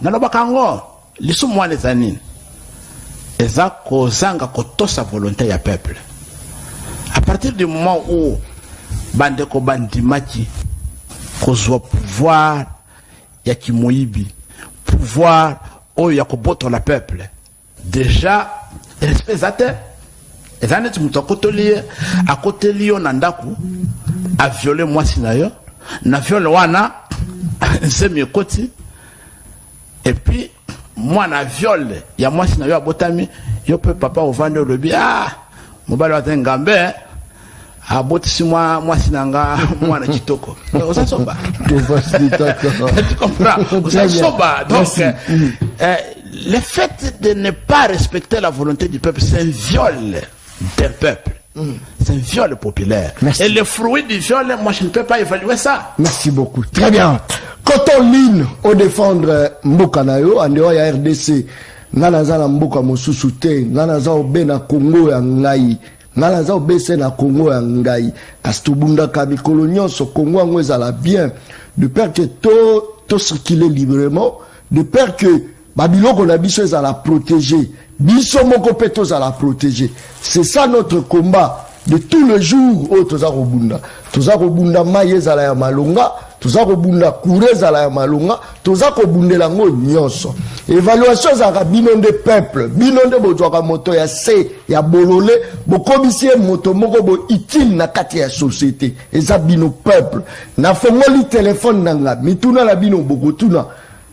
S1: Naloba Kango, les soumouans les anines. Et ça, Kozanga Kotosa volonté ya peuple. À partir du moment où Bandeko Bandimaki, Kozwa pouvoir, Yaki Moyibi, pouvoir, oh Yakoboto la peuple. Déjà, respect à terre. Et ça n'est pas à côté lié, Nandaku, a violé moi sinayo. na viole wana nzemi ekoti et puis moi na viole ya mwasi na yo abotami yo pe papa ovande olobi mobali wa ngambe abotisi mwasi nanga mwana kitoko oza soba tu comprends oza soba donc le fait de ne pas respecter la volonté du peuple c'est un viol d'un peuple. C'est un viol populaire. Merci. Et le fruit du viol, moi je ne peux pas évaluer ça.
S2: Merci beaucoup. Très bien. Quand on ligne au défendre Mboka Nayo, en dehors ya RDC, nanaza na Mboka mosusu te, nanaza obe na Congo ya ngai, nanaza obese na Congo ya ngai. Kasi tobunda ka mikolo nyonso Congo yango ezala bien, de peur que to circuler librement, de peur que babiloko na biso ezala protéger. Biso moko pe tozala protéger. C'est ça notre combat de tous les jours. Oh, toza kobunda maye zala ya malonga, toza kobunda kure zala ya malonga, toza kobundela ngo nyonso. Évaluation za bino de peuple, bino de bozwaka moto ya se ya bolole, bokobisi moto moko bo utile na kati ya société. Eza bino peuple. Na fongoli téléphone nanga, mituna la bino bokotuna.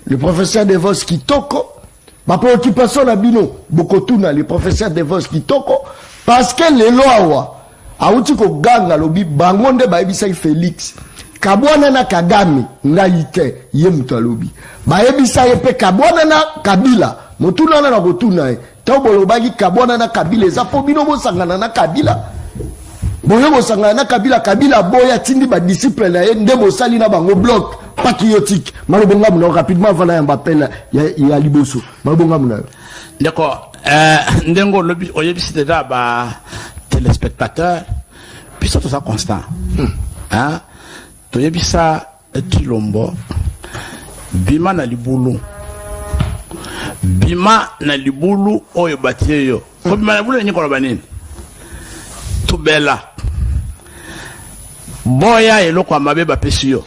S2: Le professeur Devos Kitoko ma préoccupation na bino bokotuna le professeur Devos Kitoko parce que les lois auti ko ganga lobi bangonde baebisa Félix Kabwana na Kagame ngaite ye mutalobi baebisa pe Kabwana na Kabila mutuna na kotuna to bolobaki Kabwana na Kabila eza po bino bosangana na Kabila boyo bosangana na Kabila boya tindi ba disciple na ye nde bosali na bango bloc patriotique. Malobonga muna rapidement avant un appel ya liboso. Malobonga muna.
S1: D'accord. Ndengo lobi oyebisi déjà ba téléspectateurs puis ça tout ça constant. Hein? To yebisa Tilombo bima na libulu. Bima na libulu oyo batie yo. Ko bima na libulu nyiko banini. Tubela. Boya eloko amabe ba pesi yo.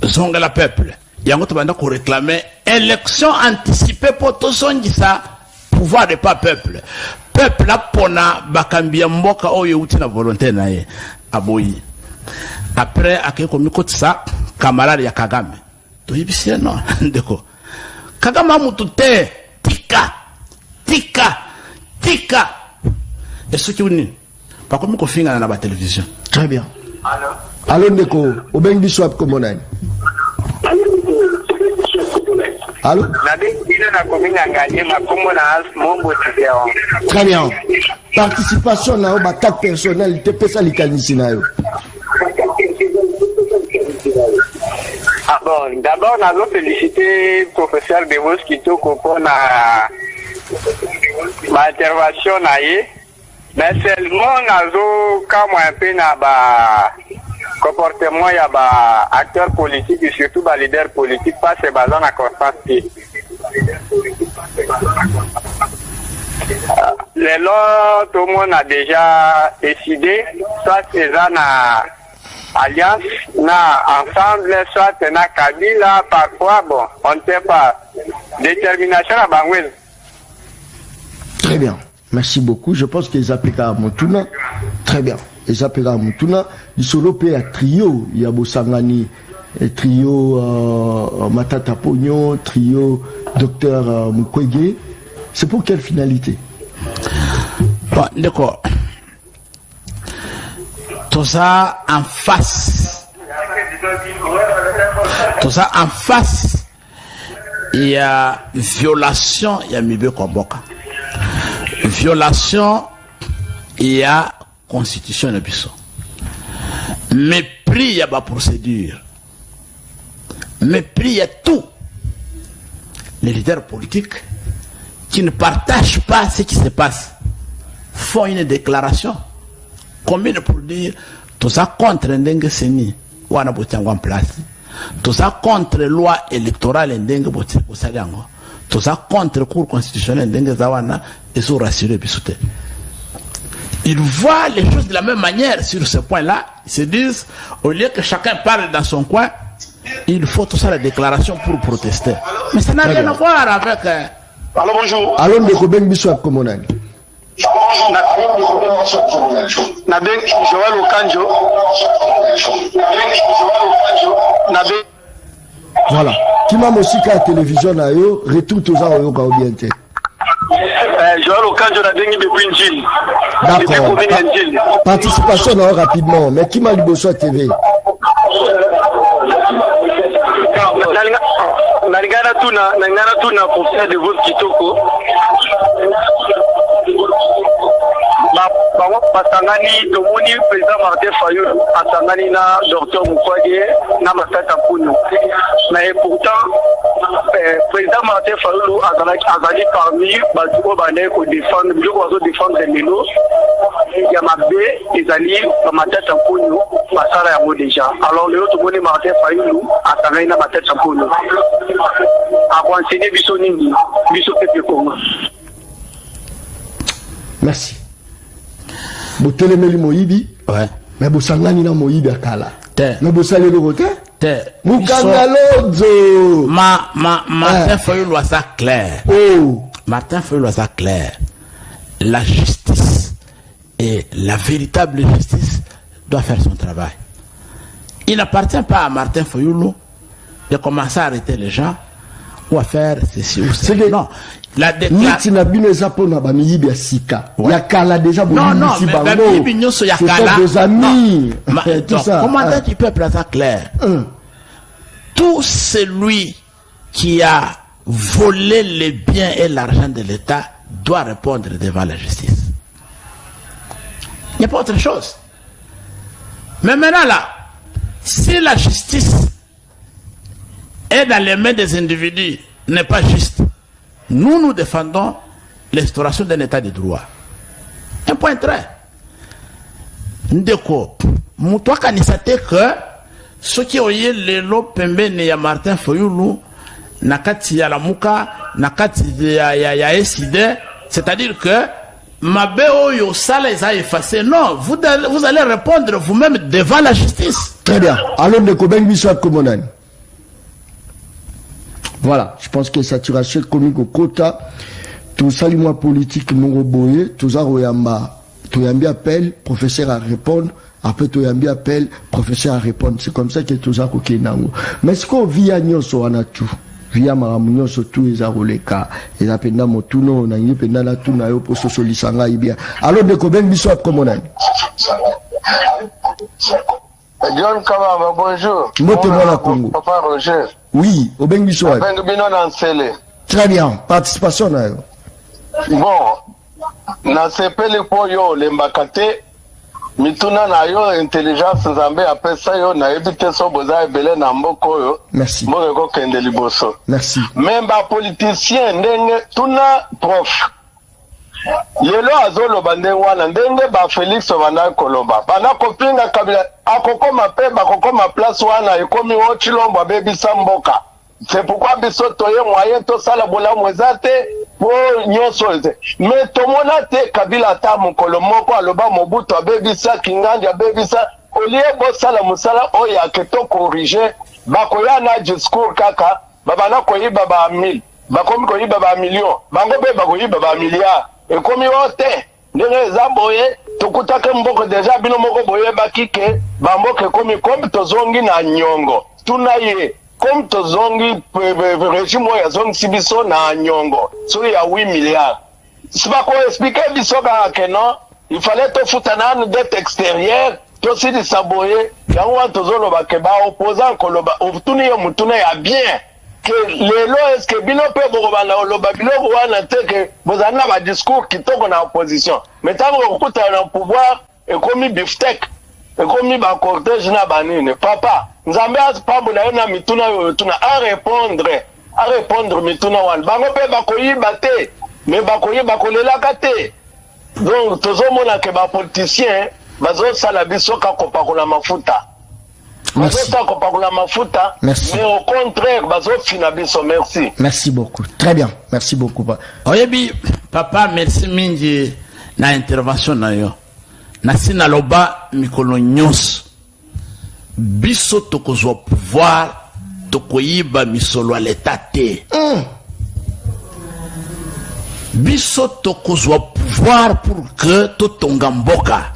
S1: Zonga la peuple. Yango to banda ko réclamer élection anticipée pour to songi ça pouvoir de pas peuple. Peuple la pona bakambia mboka oyo uti na volonté na ye aboyi. Après akeko mikoti ça camarade ya Kagame. To yibisi non ndeko. Kagame mutu te tika. Et ce qui uni. Pas comme ko finga na ba télévision.
S2: Très bien. Allô ndeko, obengi swap komonani. Allô? Très bien. Participation na attaque personnelle, te pesa likanisi na yo.
S3: Bon, d'abord, nous allons féliciter le professeur Devos Kitoko pour ma intervention. Mais seulement, nous avons comme un peu comportement, il y a acteurs politiques et surtout les leaders politiques, pas se basant à constance. Les lois, tout le monde a déjà décidé, soit c'est una alliance, na ensemble, soit na Kabila, parfois, bon, on ne sait pas. Détermination à Bangwell.
S2: Très bien. Merci beaucoup. Je pense qu'ils appellent à Montuna. Très bien. Ils appellent à Montuna. Ils sont lopés à trio. Il y a Bossangani, trio Matata Pognon, trio Docteur Mukwege. C'est pour quelle finalité?
S1: Bon, d'accord. Tout ça en face. Tout ça en face. Il y a violation, il y a Mibe Koboka. Violation, il y a constitution de Bissau. Mépris, il y a ma procédure. Mépris, il y a tout. Les leaders politiques qui ne partagent pas ce qui se passe font une déclaration commune pour dire tout ça contre Ndenge Seni ou en en place. Tout ça contre loi électorale Ndenge Bosaliango. Tout ça contre cour constitutionnelle Ndenge Zawana et sont rassurés bisouté. Ils voient les choses de la même manière sur ce point-là. Ils se disent, au lieu que chacun parle dans son coin, il faut tout ça la déclaration pour protester. Mais ça n'a rien à voir avec...
S3: Alors bonjour.
S2: Alors, Ndeko Ben Bissouap Komonani.
S3: na ben Joël Okanjo na ben
S2: voilà Kima Mosika à télévision na yo retour toza oyo ka obiente
S3: Joël Okanjo na bengi be Njili.
S2: D'accord. Participation na rapidement mais Kima Liboso TV
S3: nalingana tuna professeur de vote kitoko basangani tomoni président Martin Fayulu asangani na docteur Mukwege na Matata Mponyo mais pourtant président Martin Fayulu azali parmi batu oyo banaye kodefendre biloko bazodefendre lelo ya mabe ezali Matata Mponyo basala yango déjà alors lelo tomoni Martin Fayulu asangani na Matata Mponyo akoenseigner biso nini biso pepe Congo.
S2: Merci. Botelemeli Moyibi,
S1: ouais.
S2: Mais Bosangani na Moyibi akala. Mais Bosale le côté.
S1: Mukangalozo. Martin Fayulu a ça clair.
S2: Oh.
S1: Martin Fayulu a ça clair. La justice et la véritable justice doit faire son travail. Il n'appartient pas à Martin Fayulu de commencer à arrêter les gens ou à faire ceci ou cela. Non. La déclaration.
S2: Non, mais
S1: des amis. Comment tu peux être ça clair? Tout celui qui a volé les biens et l'argent de l'État doit répondre devant la justice. Il n'y a pas autre chose. Mais maintenant là, si la justice est dans les mains des individus, n'est pas juste. Nous défendons l'instauration d'un état de droit. Un point très. Ndeko, moutoua kanisate que ceux qui ont eu le lot pembene ya Martin Fayulu, nakati ya Lamuka, nakati ya Eside, c'est-à-dire que mabe oyo sala esa effacé. Non, vous allez répondre vous-même devant la justice.
S2: Très bien. Alors Ndeko Bengi soit commandant. Voilà, je pense que saturation comique au quota, tout ça, moi politique, mon boye, tout ça, tu y appel, professeur à répondre, après tu y appel, professeur à répondre. C'est comme ça que tout ça, mais ce qu'on vit à Nyonso, on a tout. Via Maramunyo, surtout, ils ont roulé cas. Ils ont pena motuno, on a eu pena la tuna, pour se solisanga, bien. Alors, de Koben Bissop, comme on a.
S3: John Kabamba, bonjour.
S2: Congo.
S3: Papa Roger.
S2: Oui, au Benguiso.
S3: Très
S2: bien, participation.
S3: Bon, na sepeli po yo lembakate mituna na yo intelligence nzambe apesa yo na ebite so boza ebele na mboko yo.
S2: Merci.
S3: Mboko ko kende liboso.
S2: Merci.
S3: Même ba politicien ndenge tuna prof. Lelo azoloba ndenge wana ndenge ba Felix bana koloba bana kopinga kabila akokoma pe bakokoma place wana ekomi o Chilombo bebisa mboka. C'est pourquoi biso toye moyen to sala bola mwezate po nyoso ete mais tomona te kabila ta mokolo moko aloba Mobutu abebisa Kingandi abebisa olie bo sala musala oya keto corriger bakoya na discours kaka babana koyiba ba 1000 bakomi koyiba ba million bango be bakoyiba ba milliard ekomi wote ndenge zamboye tukutake mboko deja bino moko boye bakike bamboke komi comme tozongi na nyongo tunaye comme tozongi régime ya zongi sibiso na nyongo so ya 8 milliards sibako expliquer biso ka non il fallait to futana na dette extérieure to sidi saboye yango tozolo ba ke ba opposant koloba obtuni yo mutuna ya bien que lelo est-ce que bino pe bokobanda oloba biloko wana te ke bozana ba discours kitoko na opposition mais tango okuta na pouvoir ekomi biftec ekomi ba cortège na banine papa nzambe asipambo na yo na mituna yo tuna à répondre mituna wana bango pe bakoyiba te mais bakoyiba kolelaka te donc tozomona ke ba politicien bazosala biso ka kopakola mafuta.
S2: Merci.
S3: Merci. Mais au contraire, merci.
S2: Merci beaucoup. Très bien. Merci beaucoup.
S1: Oyebi, papa, merci mingi na intervention na yo. Na sina loba mikolo nyos. Biso tokozwa pouvoir tokoyiba misolo à l'état te. biso tokozwa pouvoir pour que totonga mboka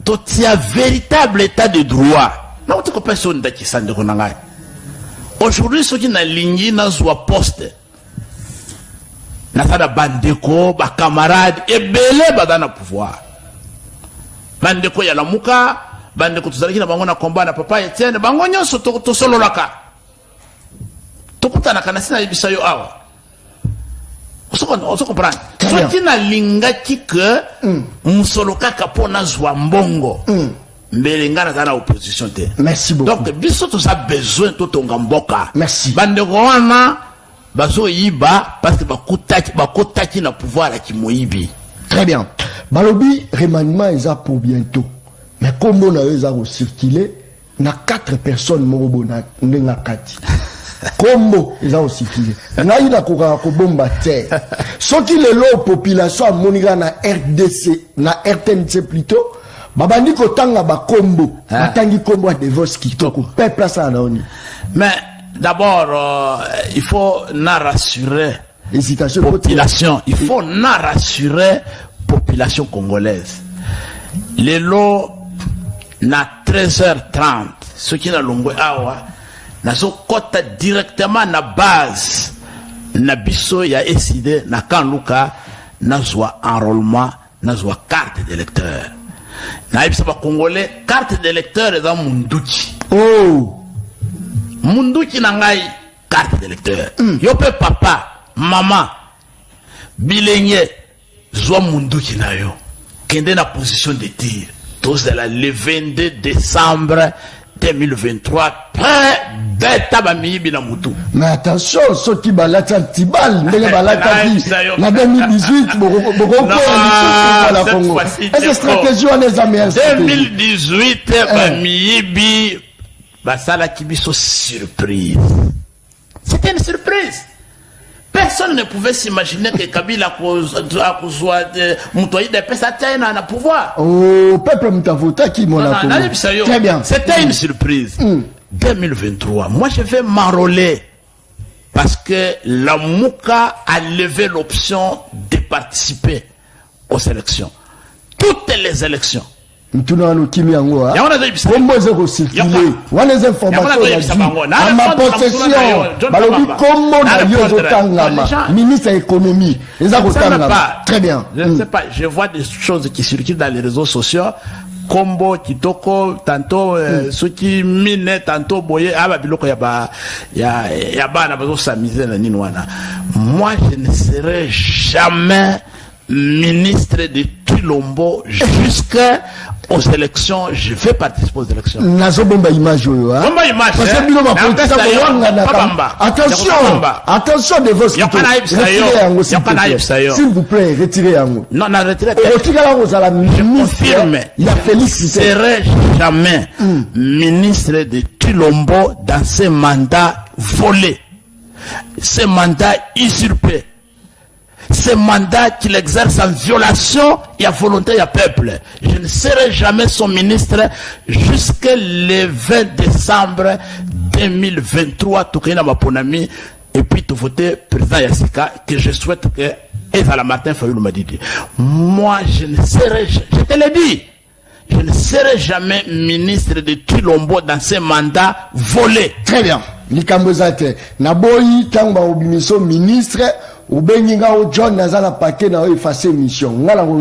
S1: totia véritable état de droit na utiko personne ndakisande ko nangai aujourd'hui soki na lingi na zwa poste na sada bandeko ba camarade ebele badana pouvoir bandeko ya lamuka bandeko tozalaki na bango na combat na papa Etienne bango nyonso to sololaka tokutana kana sina yebisa yo awa on se comprend. Soki na lingaki que musolo kaka pona zwa mbongo mbelenga na zana opposition te.
S2: Merci beaucoup.
S1: Donc biso tous a besoin to tonga mboka.
S2: Merci.
S1: Bandeko wana bazo yiba parce que bakotaki na pouvoir la kimoyibi.
S2: Très bien. Balobi remaniement eza pour bientôt. Mais comme on a eza circuler na 4 personnes morobona ndenga kati. Combo ils ont aussi filé. Là il a couru à bomba terre. Ce qui est là population à Monica na RDC na RTNC plutôt. Babandi ko tanga ba combo. Batangi combo à divorce qui toko. Peuple ça na oni.
S1: Mais d'abord il faut na rassurer
S2: hésitation
S1: population. Il faut na rassurer population congolaise. Les lots na 13h30 ce qui na longwe awa nazo kota directement na base na biso ya SID na kanluka nazwa enrôlement nazwa carte d'électeur na ibisa ba congolais carte d'électeur eza munduki munduki na ngai carte d'électeur yo pe papa mama bilenye zwa munduki na yo kende na position de tir tous de la le 22 décembre 2023 beta ba miyibi na mutu.
S2: Mais attention, ceux qui balata tibal, ndenge balata bi na 2018 boko la Congo. Est-ce stratégie on les amis
S1: 2018 ba miyibi basala kibiso surprise. C'était une surprise. Personne ne pouvait s'imaginer que Kabila a besoin de Moutoyi de Pessatien à pouvoir.
S2: Oh, peuple Moutavota qui m'en a
S1: très bien. C'était une surprise. 2023. Moi, je vais m'enrôler parce que la Mouka a levé l'option de participer aux élections. Toutes les élections.
S2: Ntuna kimi yango ha kombo zeko circuler wana za information à ma possession balobi kombo na yo zotangama ministre de l'économie les akotangama très bien.
S1: Je ne sais pas, je vois des choses qui circulent dans les réseaux sociaux kombo kitoko tantôt ceux qui mine tantôt boye aba biloko ya bana bazo s'amuser na nini wana. Moi je ne serai jamais ministre de Tulombo jusqu'à aux élections. Je vais participer aux élections.
S2: Nazo bomba image yo hein.
S1: Bomba image.
S2: Parce que bilo ma politique attention de vos s'il vous plaît, retirez yango.
S1: Non, na retirez.
S2: Retirez yango za la
S1: confirme.
S2: Il a félicité.
S1: Serai jamais ministre de Tulombo dans ce mandat volé. Ce mandat usurpé. Ce mandat qu'il exerce en violation et à volonté du peuple. Je ne serai jamais son ministre jusqu'au 20 décembre 2023. Tout cas, ma ponami et puis tout voter président Yassika que je souhaite que Eva la matin Fayoulou m'a dit. Moi, je ne serai, je te l'ai dit, je ne serai jamais ministre de Tulombo dans ce mandat volé.
S2: Très bien. Nikambozate. Naboyi tanga obimiso ministre. Ou benginga o John nazala paquet na effacer mission ngala ko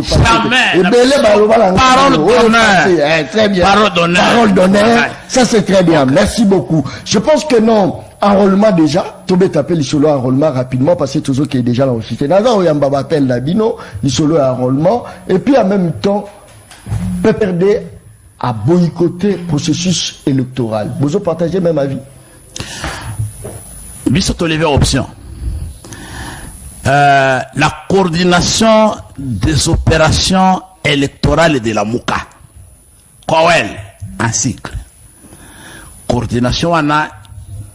S1: parole d'honneur.
S2: Très bien.
S1: Parole d'honneur.
S2: Ça c'est très bien. Merci beaucoup. Je pense que non enrôlement déjà Tobé taper les solo enrôlement rapidement parce que toujours qui est déjà là aussi. Naza oyamba appelle la bino les solo enrôlement et puis en même temps PPRD a boycotté processus électoral. Vous partagez même avis.
S1: Biso to lever option. La coordination des opérations électorales de la Mouka. Kowel, un cycle. Coordination ana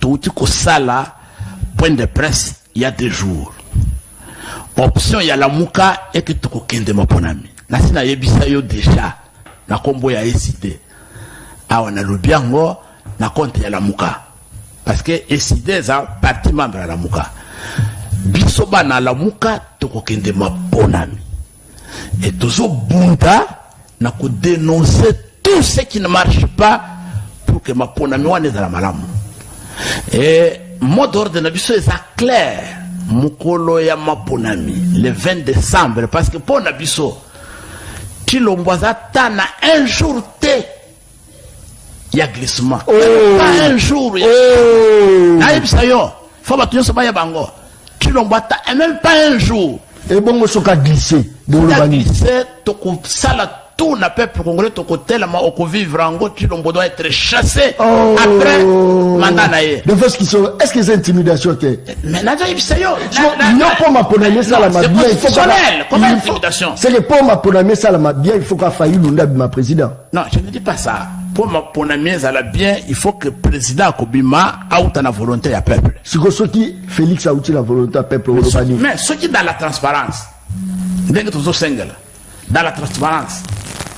S1: tout sala point de presse il y a 2 jours. Option il y a la Mouka et que tu kende maponami. Na sina yebisa yo déjà na kombo ya SID. Awa na lubiango na compte ya la Mouka. Parce que SID est un parti membre de la Mouka. biso bana lamuka tokokende maponami et tozo bunda na ko dénoncer tout ce qui ne marche pas pour que maponami wana ezala malamu. Et mot d'ordre na biso est clair, mukolo ya maponami le 20 décembre, parce que pour na biso Tshilombo tana un jour te ya glissement, pas un jour na ibisa yo faut batuyo so baya bango Tshilombo ta même pas un jour
S2: et bon mo soka glisser de
S1: l'urbanisme toko sala tout na peuple congolais toko tellement au vivre ango Tshilombo doit être chassé après mandat na ye.
S2: De fait ce qui sont est-ce que c'est intimidation que
S1: mais na ja ibisa yo
S2: non pour ma ponamé ça la bien
S1: il faut comment intimidation
S2: c'est que pour ma ponamé ça la bien il faut qu'a failli l'unda ma président.
S1: Non, je ne dis pas ça. Pour ma ponamé ça la bien il faut que président Kobima a outa na volonté ya peuple.
S2: Ce que ceux qui Félix a outi la volonté à peuple européen.
S1: Mais ceux qui dans la transparence dès que tous single dans la transparence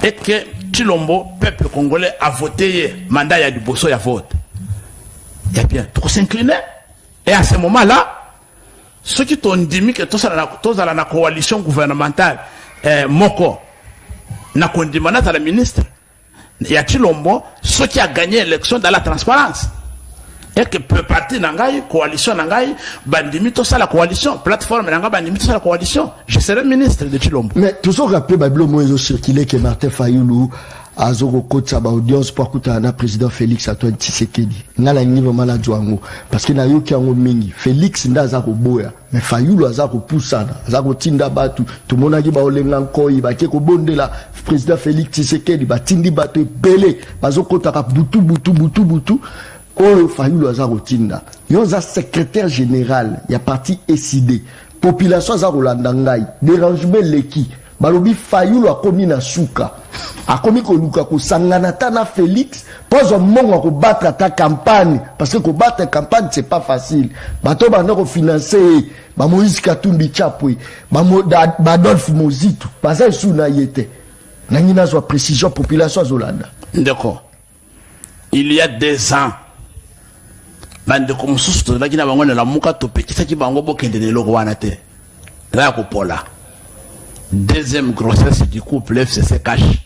S1: et que Tshilombo peuple congolais a voté mandat ya du bosso ya vote. Et bien, tout s'incliner. Et à ce moment-là, ceux qui t'ont dit que tous à la coalition gouvernementale, Moko, n'a condamné à la ministre, il y a Tshilombo, ceux qui a gagné l'élection dans la transparence. Et que peu parti n'angaï, coalition n'angaï, bandimi tous à la coalition, plateforme n'angaï, bandimi tous à la coalition. Je serai ministre de Tshilombo.
S2: Mais tout ça rappelé, Babilo Moïse circulé que Martin Fayoulou, a zoko côte sa audience pour écouter un président Félix Antoine Tshisekedi. N'a la niveau malade joango. Parce que na yo ki ango mingi. Félix nda zako boya. Mais Fayoulou azako poussana. Azako tinda batu. Tout le monde a dit ba olenga nkoi. Ba keko bonde la président Félix Tshisekedi. Ba tindi batu belé. Ba zoko taka butu. Oh, Fayoulou azako tinda. Yo za secrétaire général. Ya parti SID. Population azako landangai. Dérangement leki. Balobi Fayoulou a commis na souka. A commis ko luka ko sangana tana Félix pose au moment ko battre ta campagne parce que ko battre campagne c'est pas facile. Bato bana ko financer ba Moïse Katumbi Chapwe, ba Adolphe Mozitu, parce que sous na yete. Na ngina so précision population zolanda.
S1: D'accord. Il y a 2 ans bande comme sous to la kina bango na muka to pekisa ki bango bokende de loko wana te. Là ko pola. Deuxième grossesse du couple FCC cache.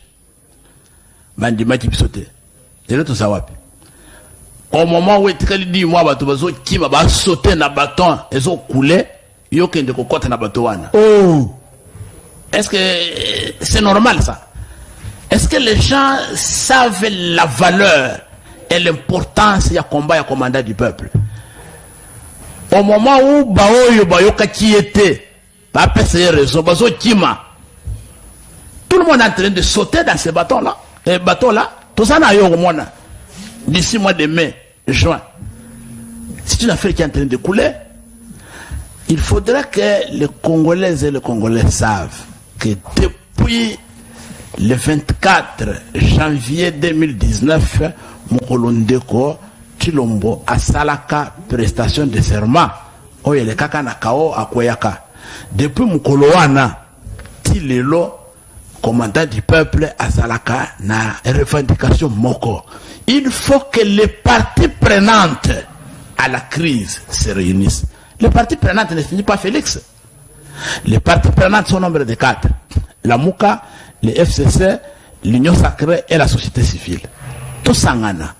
S1: Bandima qui pisote. Et là tout ça wapi. Au moment où il dit moi bato bazo qui va sauter na bâton et ont coulé, yo kende ko kota na bato wana.
S2: Oh.
S1: Est-ce que c'est normal ça? Est-ce que les gens savent la valeur et l'importance ya combat ya commandant du peuple? Au moment où baoyo bayoka qui était pas passer raison bazo kima. Tout le monde est en train de sauter dans ces bâtons-là. Et bateaux-là, tout ça n'a eu au moins d'ici mois de mai, juin. C'est une affaire qui est en train de couler. Il faudrait que les Congolaises et les Congolais savent que depuis le 24 janvier 2019, Mokolondeko, Tshilombo, Asalaka, prestation de serment, Oyele Kaka Nakao, Akoyaka. Depuis Mokoloana, Tilelo, commandant du peuple à Salaka, na revendication Moko. Il faut que les parties prenantes à la crise se réunissent. Les parties prenantes ne finissent pas Félix. Les parties prenantes sont au nombre de 4. La Mouka, les FCC, l'Union Sacrée et la société civile. Tout sangana.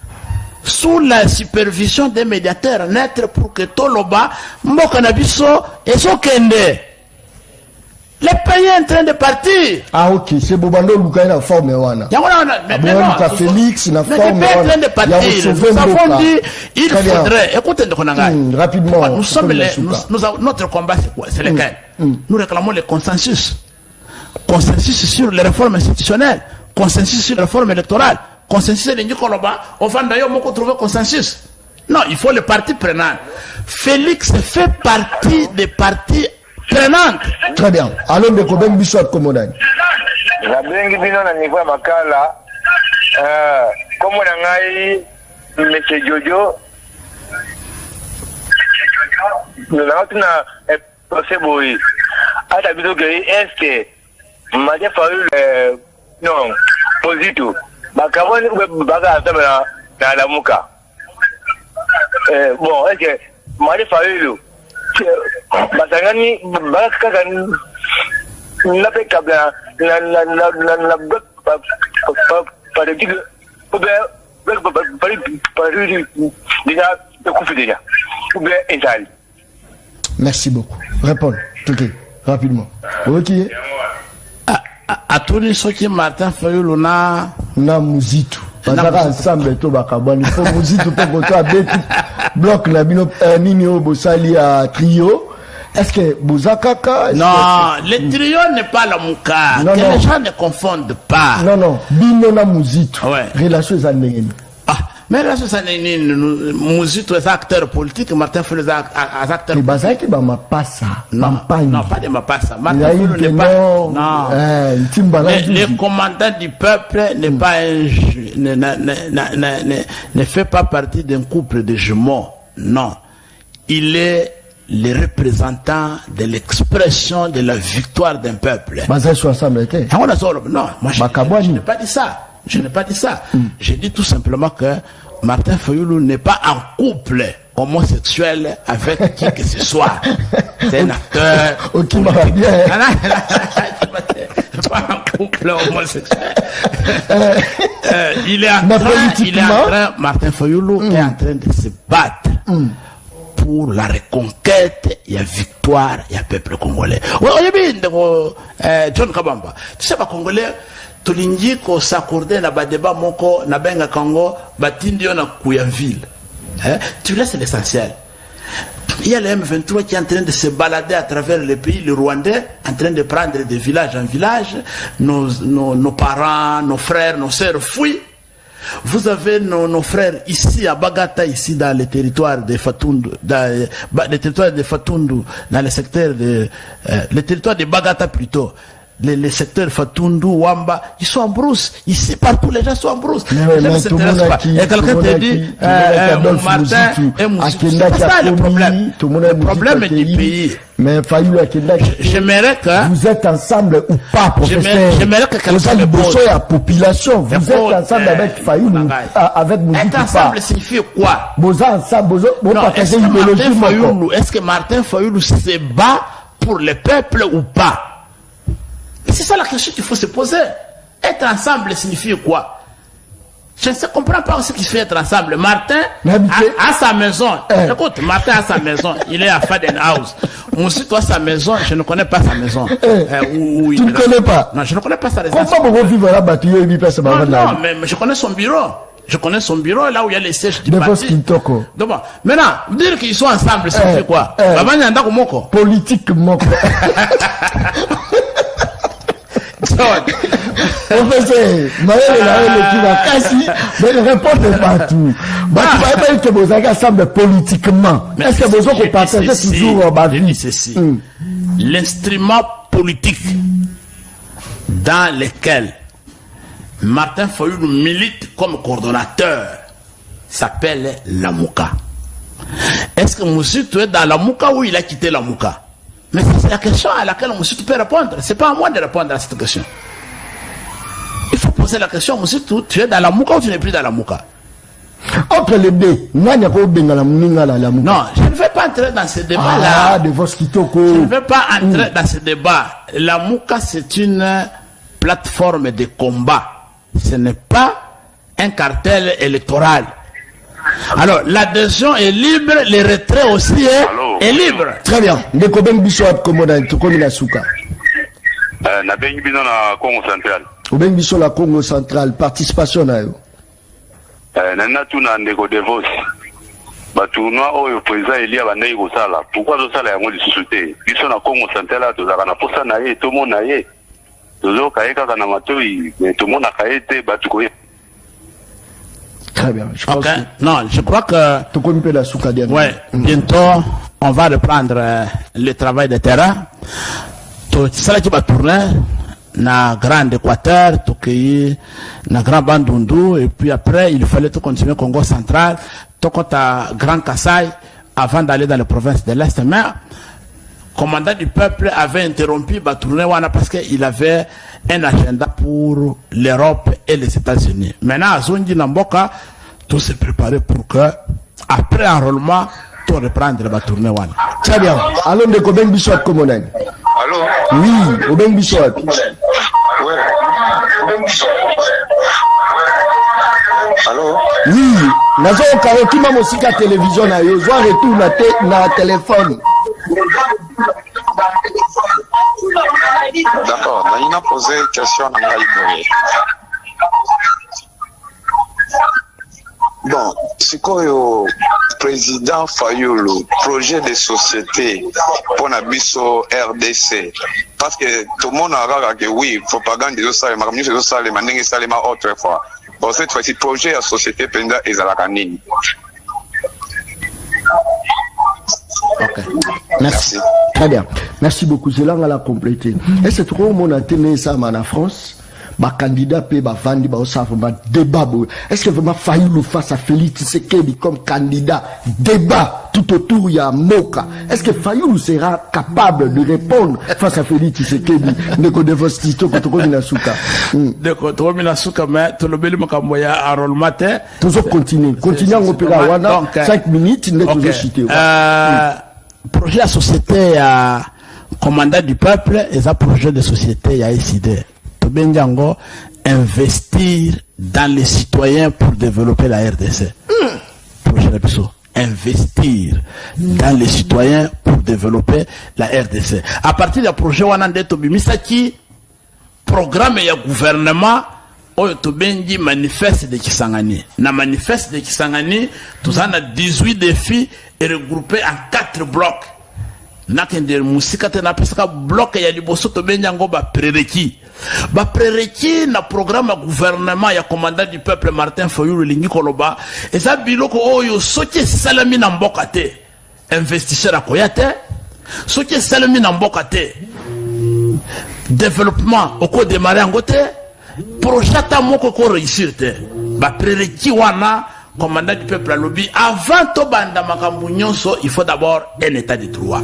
S1: Sous la supervision des médiateurs neutres pour que Toloba, Mboka Nabiso et Sokende. Les pays en train de partir.
S2: Ah ok, c'est Bobando Luka na forme wana.
S1: Mais non,
S2: Félix na forme wana.
S1: Les pays en train de partir. Nous avons dit, il faudrait, écoutez
S2: rapidement.
S1: Nous sommes notre combat c'est quoi? C'est lequel? Nous réclamons le consensus. Consensus sur les réformes institutionnelles. Consensus sur les réformes électorales. Consensus sur les Nikoloba. On va d'ailleurs trouver consensus. Non, il faut les partis prenants. Félix fait partie des partis prenante.
S2: Très bien. Allons de Kobeng Bissot Komodani.
S3: La bengi bino na niveau makala comme on a monsieur Jojo nous avons un procès boy. Ata biso que est-ce que Madia Fayoulou non Mozitu bakaboni baka asema na Lamuka bon est-ce que Madia Fayoulou
S4: Batangani, Bakagan, l'impeccable, la politique, déjà, le coup déjà. Ou bien, Israël.
S2: Merci beaucoup. Réponds, ok, rapidement. Ok.
S1: À tous les ceux qui Martin Fayulu na
S2: Muzitu. Bazaka ensemble to bakabani. Faut Muzitu pour que toi bête bloc na bino nini o bosali à trio. Est-ce que Bouzakaka?
S1: Non, le trio n'est pas la Mouka.
S2: Non,
S1: que
S2: non.
S1: les gens ne confondent pas.
S2: Non, bino na Muzitu.
S1: Ouais.
S2: Relation zanengeni.
S1: Ah, mais là, c'est un Mouzito est acteur politique, Martin Fayulu est acteur
S2: Et
S1: politique.
S2: Bazaki ba mapasa.
S1: Non,
S2: Campagne.
S1: pas de Mapassa.
S2: Il
S1: Martin
S2: a eu
S1: Fayulu n'est
S2: des
S1: pas.
S2: noms.
S1: Non. Le commandant du peuple n'est pas ne fait pas partie d'un couple de jumeaux. Non. Il est le représentant de l'expression de la victoire d'un peuple.
S2: Bazaki soit ensemble était.
S1: Non, moi je n'ai pas dit ça. Je n'ai pas dit ça. J'ai dit tout simplement que Martin Fayulu n'est pas en couple homosexuel avec qui que ce soit. C'est un acteur.
S2: Ok, ma bien.
S1: Pas en couple homosexuel. Il est en train, Martin Fayulu est en train de se battre pour la reconquête et la victoire et le peuple congolais. John Kabamba, tu sais pas congolais, tulingi ko s'accorder na ba débat moko na benga Congo batindi na Kouyanville. Tu laisses l'essentiel. Il y a le M23 qui est en train de se balader à travers le pays, le Rwandais, en train de prendre de village en village. Nos parents, nos frères, nos sœurs fuient. Vous avez nos frères ici à Bagata, ici dans le territoire de Fatundu, dans le territoire de Fatundu, dans le secteur de le territoire de Bagata plutôt. Les secteurs Fatundu, Wamba, ils sont en brousse. Ici, partout, les gens sont en brousse.
S2: Mais tout le monde a qui,
S1: et quelqu'un te dit, Martin et Moussou. C'est ça le problème. Le problème du pays.
S2: Mais Fayulu
S1: j'aimerais que
S2: vous êtes ensemble ou pas, professeur.
S1: J'aimerais que quelqu'un me pose.
S2: La population, vous êtes ensemble avec Fayulu, avec Moussou.
S1: Être ensemble signifie quoi?
S2: Boza ensemble, vous partagez une idéologie.
S1: Est-ce que Martin Fayulu se bat pour le peuple ou pas? C'est ça la question qu'il faut se poser. Être ensemble signifie quoi? Je ne comprends pas ce qu'il fait être ensemble. Martin a sa maison. Écoute, Martin a sa maison. Il est à Faden House. Aussi, toi, sa maison, je ne connais pas sa maison.
S2: Tu ne connais pas?
S1: Non, je ne connais pas sa résidence.
S2: Comment vous vivez là-bas?
S1: Non, mais je connais son bureau. Je connais son bureau, là où il y a les sièges du parti. Donc, maintenant, dire qu'ils sont ensemble, ça fait quoi?
S2: Politiquement. Professeur, mais répondez partout. Que vous avez ensemble politiquement. Est-ce que vous avez partagé toujours ma vie?
S1: L'instrument politique dans lequel Martin Fayulu milite comme coordonnateur s'appelle la Mouka. Est-ce que Moussoutou est dans la Mouka ou il a quitté la Mouka? Mais c'est la question à laquelle Moussoutou peut répondre. C'est pas à moi de répondre à cette question. Il faut poser la question, Moussoutou, tu es dans la Mouka ou tu n'es plus dans la Mouka?
S2: Entre les deux, non, je
S1: ne vais pas entrer dans ce débat-là. Je ne vais pas entrer dans ce débat. La Mouka, c'est une plateforme de combat. Ce n'est pas un cartel électoral. Alors, l'adhésion est libre, le retrait aussi est libre.
S2: Très bien. De combien de bichons comme la souka?
S3: Na bengi bino na Congo central.
S2: Au bengi bichon la Congo central, participation na yo.
S3: Na tuna ndeko devos. Batournoi oyo président Elia bandai ko sala. Pourquoi zo sala yango lisusu te? Biso na Congo central tozaka na posa na ye, tomo na ye. Tozo kaeka kana matoi, mais tomo na kaete batuko.
S2: Très bien. Je pense que...
S1: Non, je crois que... Ouais, bientôt, on va reprendre le travail de terrain. C'est ça qui va tourner dans Grand Équateur, dans Grand Bandundu, et puis après, il fallait tout continuer Congo central, tout à Grand Kassai, avant d'aller dans les provinces de l'Est. Mais le commandant du peuple avait interrompu Batourné Wana parce qu'il avait un agenda pour l'Europe et les États-Unis. Maintenant, à Zondi Namboka, tout s'est préparé pour que, après enrôlement, tout reprendre Batourné Wana.
S2: Très bien. Allons de Koben Bishop Komonen.
S5: Allô?
S2: Oui, Koben Bishop.
S5: Ouais. Allô?
S2: Oui, nazo karoki ma musika télévision na yo, zo retour na téléphone.
S5: D'accord, on a posé une question à Ngaï. Bon, c'est quoi le président Fayulu, projet de société pour Nabiso RDC? Parce que tout le monde a regardé que oui, propagande des autres, ma communauté des autres, ma n'engue salima autrefois. Bon, cette fois-ci, projet à société pendant les Alakanini.
S2: Ok. Merci. Très bien. Merci beaucoup. C'est là qu'on l'a complété. Et c'est trop mon antenne ça en France. Ba candidat pe ba vandi ba osafu ba débat. Est-ce que vraiment Fayulu face à Félix Tshisekedi comme candidat débat tout autour il y a Moka? Est-ce que Fayulu sera capable de répondre face à Félix Tshisekedi ndeko devostito ko toko minasuka?
S1: Ndeko toko minasuka mais to lobeli makambo ya Harold Matin.
S2: Toujours continuer. Continuer en opéra wana 5 minutes ndeko zo citer.
S1: Projet de société à commandant du peuple et un projet de société à SID. Tobenjango investir dans les citoyens pour développer la RDC. Projet de investir dans les citoyens pour développer la RDC. À partir du projet Wanande Tobimisaki, programme et gouvernement Oyo Tobenji manifeste de Kisangani. Na manifeste de Kisangani, tout ça a 18 défis et regroupés en 4 blocs. Nakende musika tena pesaka bloc ya liboso Tobenji ngo ba prereki. Ba prereki na programme gouvernement ya commandant du peuple Martin Fayulu lingi koloba. Eza biloko oyo soki salami na mboka te. Investisseur akoya te. Soki salami na mboka te. Développement oko démarrer ngo te. Projet ta moko ko réussir te. Ba prereki wana commandant du peuple à lobby avant to banda makambu nyonso il faut d'abord un état de droit.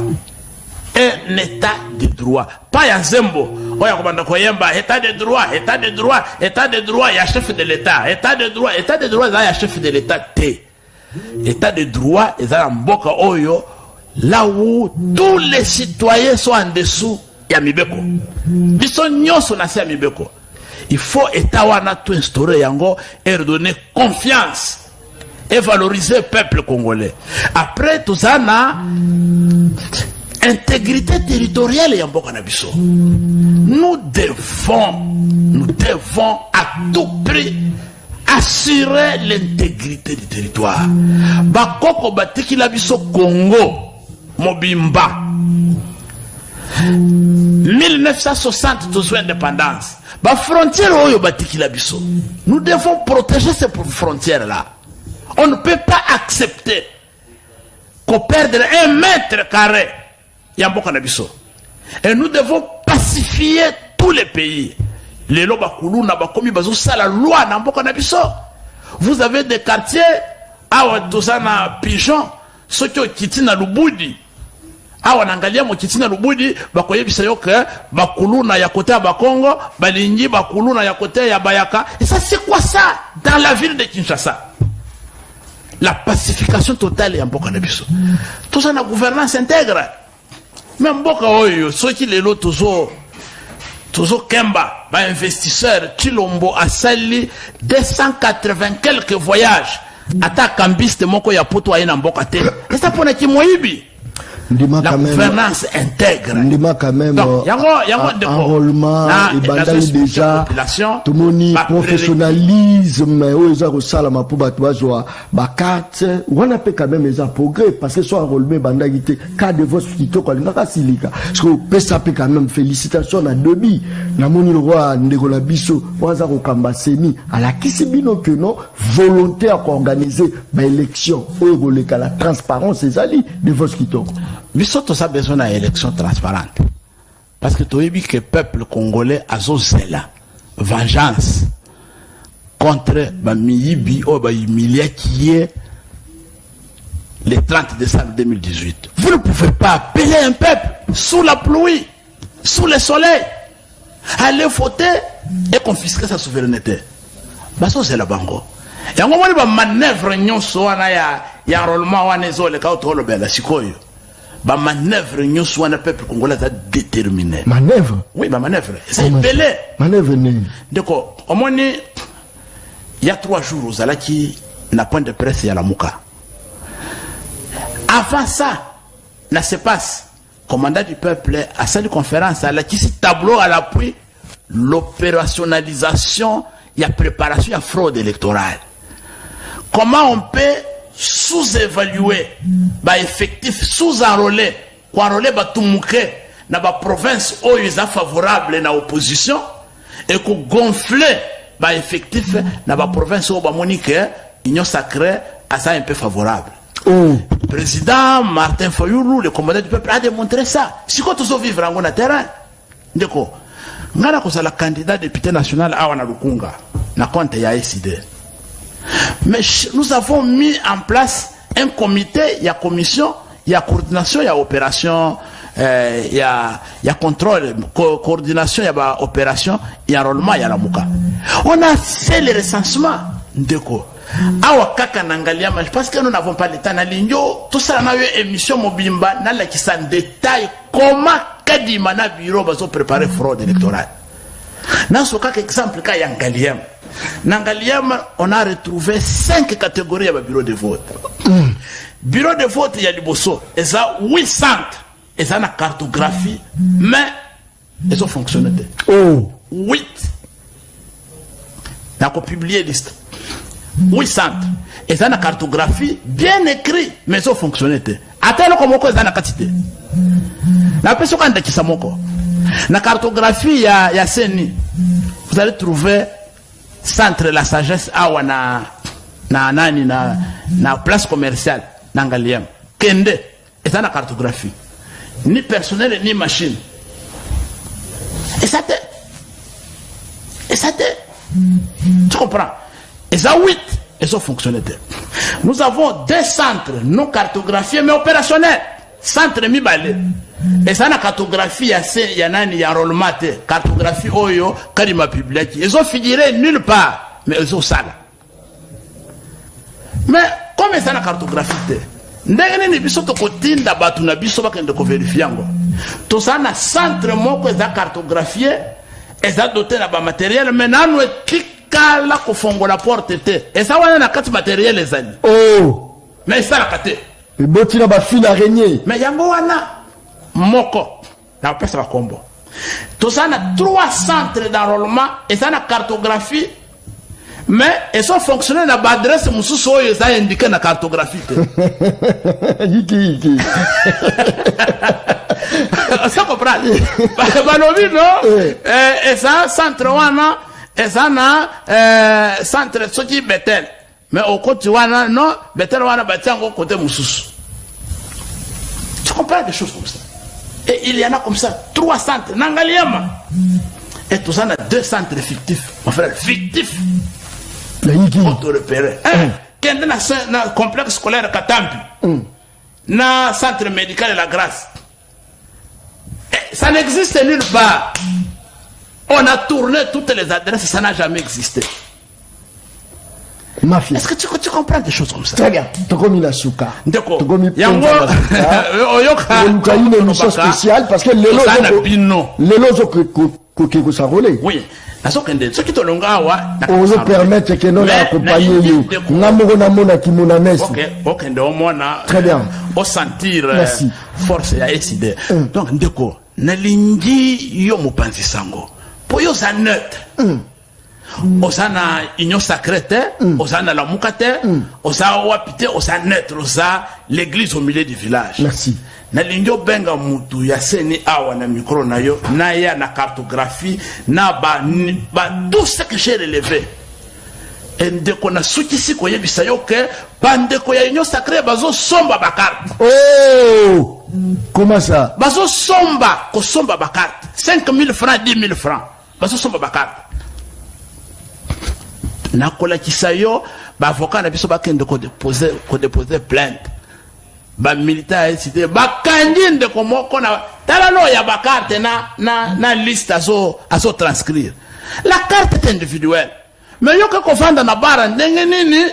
S1: Un état de droit. Pas ya zembo. Oya commandant koyemba état de droit, état de droit, état de droit ya chef de l'état, état de droit ya chef de l'état te. État de droit eza mboka oyo là où tous les citoyens sont en dessous ya mibeko. Biso nyonso na se ya mibeko. Il faut état wana tout instaurer yango et redonner confiance et valoriser le peuple congolais. Après tout ça, intégrité territoriale et mboka na biso. Nous devons à tout prix assurer l'intégrité du territoire. Bakoko batiki la biso Congo mobimba. 1960 tous indépendance. Ba frontière oyo batiki la biso. Nous devons protéger ces frontières là. On ne peut pas accepter qu'on perde 1 mètre carré. Yamboka na biso. Et nous devons pacifier tous les pays. Les lobakulu na bakomi bazo sala loi na mboka na biso. Vous avez des quartiers awa tosana pigeon, soki okiti na Lubudi. Awa nangalia mo kiti na Lubudi bakoyebisa yo que bakulu na ya côté ya Bakongo, balingi bakulu na ya côté ya Bayaka. Et ça c'est quoi ça dans la ville de Kinshasa? La pacification totale ya mboka na biso. Tout ça na gouvernance intègre. Même mboka oyo soki lelo tozo Kemba, ba investisseur Chilombo asali 280 quelques voyages. Ata kambiste moko ya poto ayena mboka te. Et ça pona ki moyibi. La gouvernance intègre.
S2: Ndima quand même.
S1: Donc,
S2: enrôlement, et bandai déjà. Tout le monde professionnalisme. Oeza Rosalama pour batouazoa. Bakate. On a fait quand même les progrès. Parce que soit enrôlement, bandai gité. Cas de votre fito, quoi. N'a pas silika. Parce que PSAP quand même. Félicitations à Debi. Namoni le roi Ndegola Bisso. Oeza Rokamba Seni. À la Kisibino que non. Volontaire pour organiser l'élection. Oeza la transparence et ali de votre fito.
S1: Biso a besoin d'une élection transparente. Parce que tu as vu que le peuple congolais a zela vengeance contre Bamiyibi ou Bayimilia qui est le 30 décembre 2018. Vous ne pouvez pas appeler un peuple sous la pluie, sous le soleil, aller voter et confisquer sa souveraineté. Baso zela bango. Et on va manœuvre nyonso wana ya enrôlement wana ezole ka otolo bela sikoyo. ba manœuvre nyonso wana peuple congolais a déterminé.
S2: Manœuvre?
S1: Oui, ba manœuvre. C'est belé.
S2: Manœuvre nini?
S1: Donc, au moins, il y a 3 jours, aux Alaki, na point de presse à la Mouka. Avant ça, na se passe, commandant du peuple à cette conférence, à la qui tableau à l'appui, l'opérationnalisation, il y a préparation, il y a fraude électorale. Comment on peut sous-évaluer, effectif, sous-enrôler, enrôler, tout mouké, dans la province où ils sont favorables dans l'opposition, et qu'on gonfler, effectif, dans la province où Monique, l'union sacrée, à ça un peu favorable. Le président Martin Fayoulou, le commandant du peuple, a démontré ça. Si quand on vivre en terrain, d'accord. Nous avons la candidat député national à Wanalukunga, na compte ya SID. Mais nous avons mis en place un comité, il y a commission, il y a coordination, il y a opération, il y a contrôle, coordination, il y a opération, il y a enrôlement, il y a la Mouka. On a fait le recensement, d'accord. Awa kaka nangalia, parce que nous n'avons pas le temps na ligno, tout ça na eu émission mobimba na la qui s'en détaille comment kadima na bureau bazo préparer fraude électorale. Dans ce cas exemple ka yangaliam. Nangaliam on a retrouvé 5 catégories de bureau de vote. Bureau de vote il y a du bosso, et ça 8 centres, et ça na cartographie mais ils ont fonctionné. 8. N'a pas publié liste. 8 centres. Et ça, la cartographie, bien écrit, mais ça fonctionne. Attends, comment ça na quantité. La personne qui a dit ça, la cartographie, il y a Seni. Vous allez trouver centre la sagesse à na place commerciale, Nangaliam. Kende. Et ça, la cartographie. Ni personnel, ni machine. Et ça te. Tu comprends? Et ça, 8, et ça fonctionnait. Nous avons 2 centres non cartographiés, mais opérationnels. Centre mi-balé. Et ça, la cartographie, il y a un enrôlement, cartographie, oyo, karima publique. Ils ont figuré nulle part, mais ils ont ça là. Mais, comme ça, la cartographie, ndenge ni biso to kotinda batu na biso bakende ko vérifier ngo. To ça na centre moko za cartographié, et ça doté na ba matériel, mais nanu kala kofongola porte te esa wana na kati matériel ezali mais ça la kate
S2: et botina ba fil araignée
S1: mais yango wana moko na pesa ba kombo to ça na 3 centres d'enrôlement et ça na cartographie mais ils sont fonctionnés na ba adresse mususu oyo ça indiqué na cartographie te
S2: yiki
S1: ça comprend ba lobi no et ça centre wana et ça na centre soki Bethel mais au côté wana non Bethel wana batiango côté mususu. Tu comprends des choses comme ça et il y en a comme ça 3 centres nangaliama et tout ça na 2 centres fictifs mon frère fictifs auto repéré kende na complexe scolaire Katampi na centre médical de la Grâce et ça n'existe nulle part. On a tourné toutes les adresses, ça n'a jamais existé.
S2: Mafia.
S1: Est-ce que tu comprends des choses comme ça?
S2: Très bien. Tokomi na suka.
S1: D'accord.
S2: Tokomi
S1: yango
S2: oyoka une émission spéciale parce que les lozo ko s'enrôler.
S1: Oui. Na sokende soki to longa wa
S2: on veut permettre que nous accompagnions you. Ngamoko na mona kimona nesi.
S1: OK, ndo mona.
S2: Très bien.
S1: Au sentir force ya SID. Donc ndeko na lingi yo mopanzi sango. Poyo za neutre. Osana union sacrée, osana la mukate, osa wapite, osa neutre, osa l'église au milieu du village.
S2: Merci.
S1: Na lingo benga mutu ya seni awa na micro na yo, na ya na cartographie, na ba tout ce que j'ai relevé. Et ndeko na suki si koye bisayo ke bandeko ya union sacrée bazo somba ba carte.
S2: Oh! Comment ça?
S1: Bazo somba, ko somba ba carte. 5 000 francs, 10 000 francs. Bazo somba ba carte. Na kola kisayo, ba avocat na biso ba kende ko déposer plainte. Ba militaire cité ba kanji ndeko moko na tala no ya ba carte na liste azo transcrire. La carte est individuelle. Mais yo ko fanda na bara ndenge nini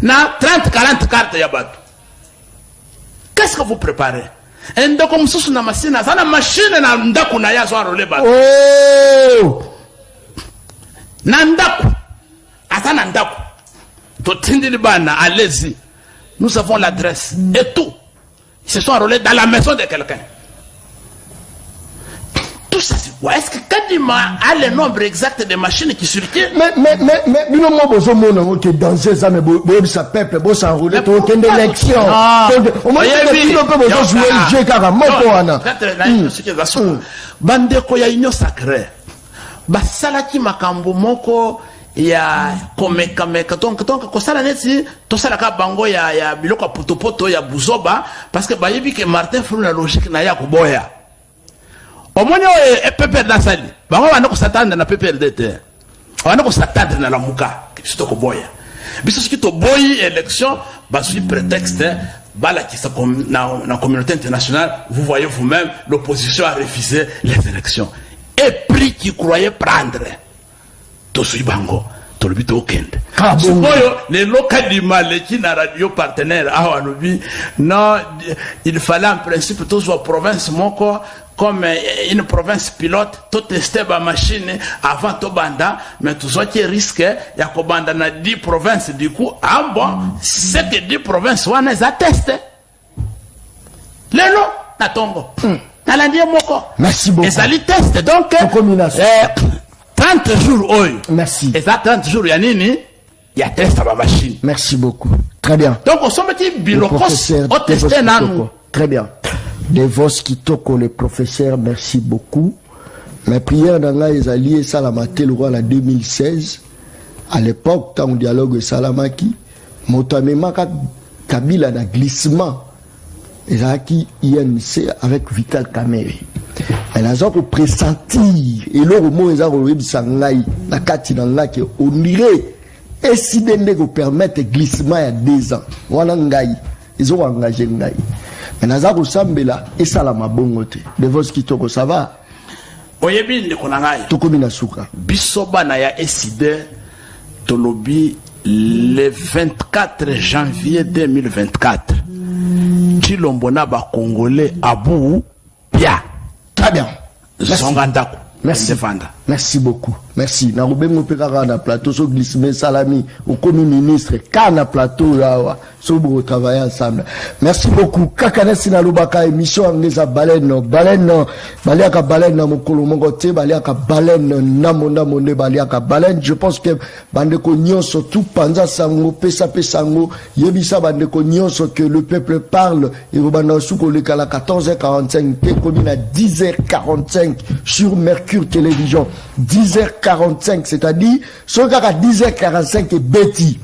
S1: na 30 40 cartes ya batu. Qu'est-ce que vous préparez? Un de comme ça, na machine na ndaku na ya zo enrôler ba.
S2: Oh!
S1: Na ndaku. Ata na ndaku. To tindili bana, allez-y. Nous avons l'adresse et tout. Ils se sont enrôlés dans la maison de quelqu'un. Tout ça, c'est quoi? Est-ce que Kadima a le nombre exact de machines qui circulent?
S2: Mais, nous n'avons pas besoin de danser ça, mais ça peuple, bon, ça enrôler, ton qu'une élection. Au moins, tu peux jouer le jeu, car moi,
S1: bande ko ya union sacrée. Basalaki makambo moko ya komeka donc ko sala neti to sala ka bango ya biloko potopoto ya buzoba parce que bayebi que Martin Fayulu la logique na ya kuboya. Omoni o PPR na sali. Bango bana ko s'attendre na PPRD te. Bana ko s'attendre na lamuka. Kito ko boya. Biso ce qui to boyi élection ba sous prétexte bala qui sa na communauté internationale, vous voyez vous-même l'opposition a refusé les élections. Et prix qui croyait prendre. Tosui bango. Tolbito okende. Sukoyo les locaux du mal qui na radio partenaire awanobi non il fallait en principe tous aux provinces moko comme une province pilote tout tester ba machine avant to banda mais tout ça qui risque ya ko banda na 10 provinces du coup ah bon c'est que 10 provinces wana za tester lelo na tongo na landie moko
S2: merci beaucoup
S1: et ça li teste donc 30 jours oi
S2: merci
S1: et ça 30 jours ya nini ya test ba machine
S2: merci beaucoup très bien
S1: donc on somme petit bilokos au tester nanu
S2: très bien Devos Kitoko le professeur merci beaucoup mes prières dans les alliés Salamate le roi en 2016 à l'époque tant dialogue Salamaki motamema Kabila na glissement ezaki INC avec Vital Kamerhe elle a genre pressentir et le mot ezako webisa ngai na kati na ngaki on dirait et si dende ko permettre glissement il y a 2 ans wana ngai ils ont engagé ngai mais nazako sambela et sala mabongo te Devos Kitoko ça va
S1: oyebi ndeko na ngai
S2: tokomi na suka
S1: biso bana ya SID tolobi le 24 janvier 2024 Chilombona ba congolais abu pia
S2: très bien
S1: Zongandako
S2: merci merci beaucoup merci na rubengo pekaka na plateau so glissement salami au comme ministre kana plateau là so bo travailler ensemble merci beaucoup kakana sina lobaka émission angeza baleine baliaka baleine mokolo mongo te baliaka baleine namonda monde baliaka baleine je pense que bandeko nyonso tout panza sango pesa sango yebisa bandeko nyonso que le peuple parle et robanda suko le kala 14h45 te comme à 10h45 sur Mercure Télévision 10h45 c'est-à-dire ce qu'à 10h45 est Betty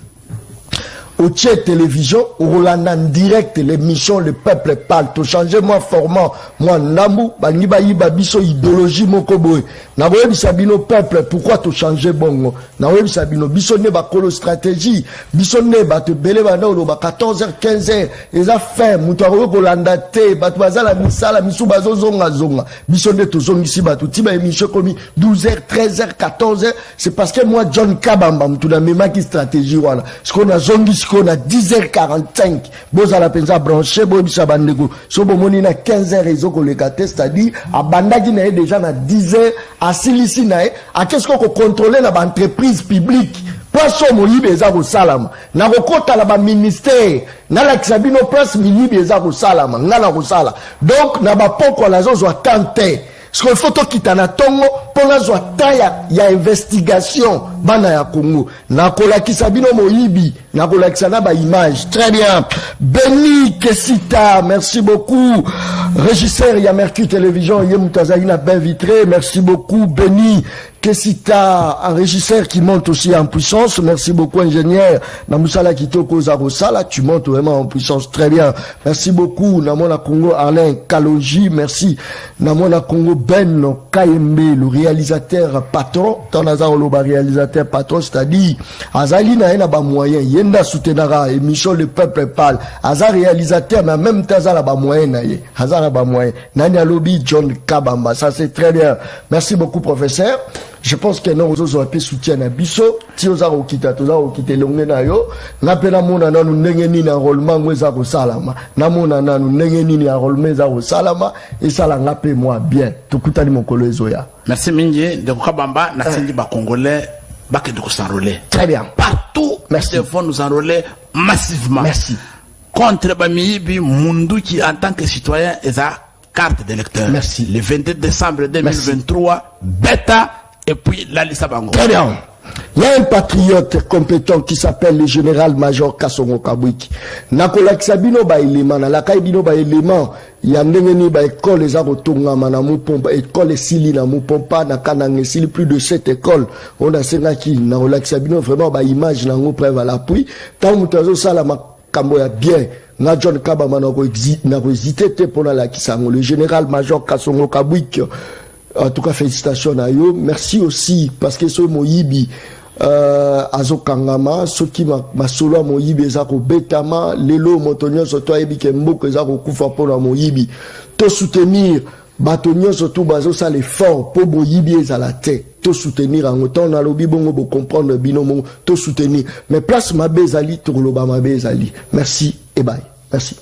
S2: au Tchè Télévision, au Roland en direct, l'émission Le Peuple Parle. Tout changer moi format, moi namu, baniba yiba biso idéologie mokoboy. Na web sabino peuple, pourquoi tout changer bongo? Na web sabino biso ne ba kolo stratégie, biso ne ba te belé ba na ba 14h 15h, et ça fait mutaro kolanda te, ba bazala misala misu bazo zonga zonga. Biso ne to zongi si ba tout tiba émission comme 12h 13h 14h, c'est parce que moi John Kabamba mutu na mema ki stratégie wala. Ce qu'on a zongi qu'on a 10h45 boza la penza branché bo bisa bandeko so bo moni na 15h réseau ko le gâté c'est-à-dire a bandaki na déjà na 10h à silisi na a qu'est-ce qu'on contrôler na ba entreprise publique poisson moyibe eza ko salama na ko kota la ba ministère na la kisabino place milibe eza ko salama ngana ko sala donc na ba poko la zo tante ce qu'il faut quitter na tongo pour la joie ya investigation bana ya Congo na kola kisabino moyibi na kola kisana ba image très bien Beni Kesita merci beaucoup régisseur ya Mercure Télévision Yemutazali na ben vitré merci beaucoup Beni Kesita un régisseur qui monte aussi en puissance merci beaucoup ingénieur na musala kitoko zarosala tu montes vraiment en puissance très bien merci beaucoup Namona Congo Alain Kaloji merci Namona Congo Ben Kaembe le réalisateur patron Tanazar Loba réalisateur patron c'est-à-dire Azali na ba moyen yenda soutenara émission Le Peuple Parle Azar réalisateur mais même Tazala ba moyen na ye Azara ba moyen Nani Alobi John Kabamba ça c'est très bien merci beaucoup professeur je pense que non aux autres soutien na biso ti oza ko kita longue na yo na pena mona na ndenge nini enrôlement ngweza ko salama na mona na ndenge nini enrôlement za ko salama et ça la ngape moi bien tukutani mokolo ezoya.
S1: Merci mingi de Kabamba na sindi ba congolais ba ke de ko s'enrôler.
S2: Très bien.
S1: Partout merci faut nous enrôler massivement.
S2: Merci.
S1: Contre Bamibi Mundu qui en tant que citoyen est à carte d'électeur.
S2: Merci.
S1: Le 22 décembre 2023, Beta et puis la Lisa Bango.
S2: Très bien. Il y a un patriote compétent qui s'appelle le général-major Kasongo Kabwiki. Nakola Kisabino ba élément, na la kaibino ba élément, il y a ndengeni ba école les arotonga mana mupompa, école sili na mupompa, na kanange sili plus de 7 écoles. On a senaki, nakola Kisabino vraiment ba image na preuve à l'appui. Tant mutazo salama kambo ya bien. Na John Kabama na ko hésité te pour la Kisango, le général-major Kasongo Kabwiki. En tout cas, félicitations à eux. Merci aussi, parce que ce Moyibi, Azokangama, ce qui m'a solo Moyibi, Zako Betama, Lelo, Montonio, Soto, Ebi, Kembo, Zako Koufa pour la Moyibi. To soutenir, Batonio, surtout, Bazo, ça l'effort, pour Moyibi, à la tête. To soutenir, en autant, on a l'obi, bon, pour comprendre, binomo, to soutenir. Mais place ma bezali, Tourloba, ma bezali. Merci, et bye. Merci.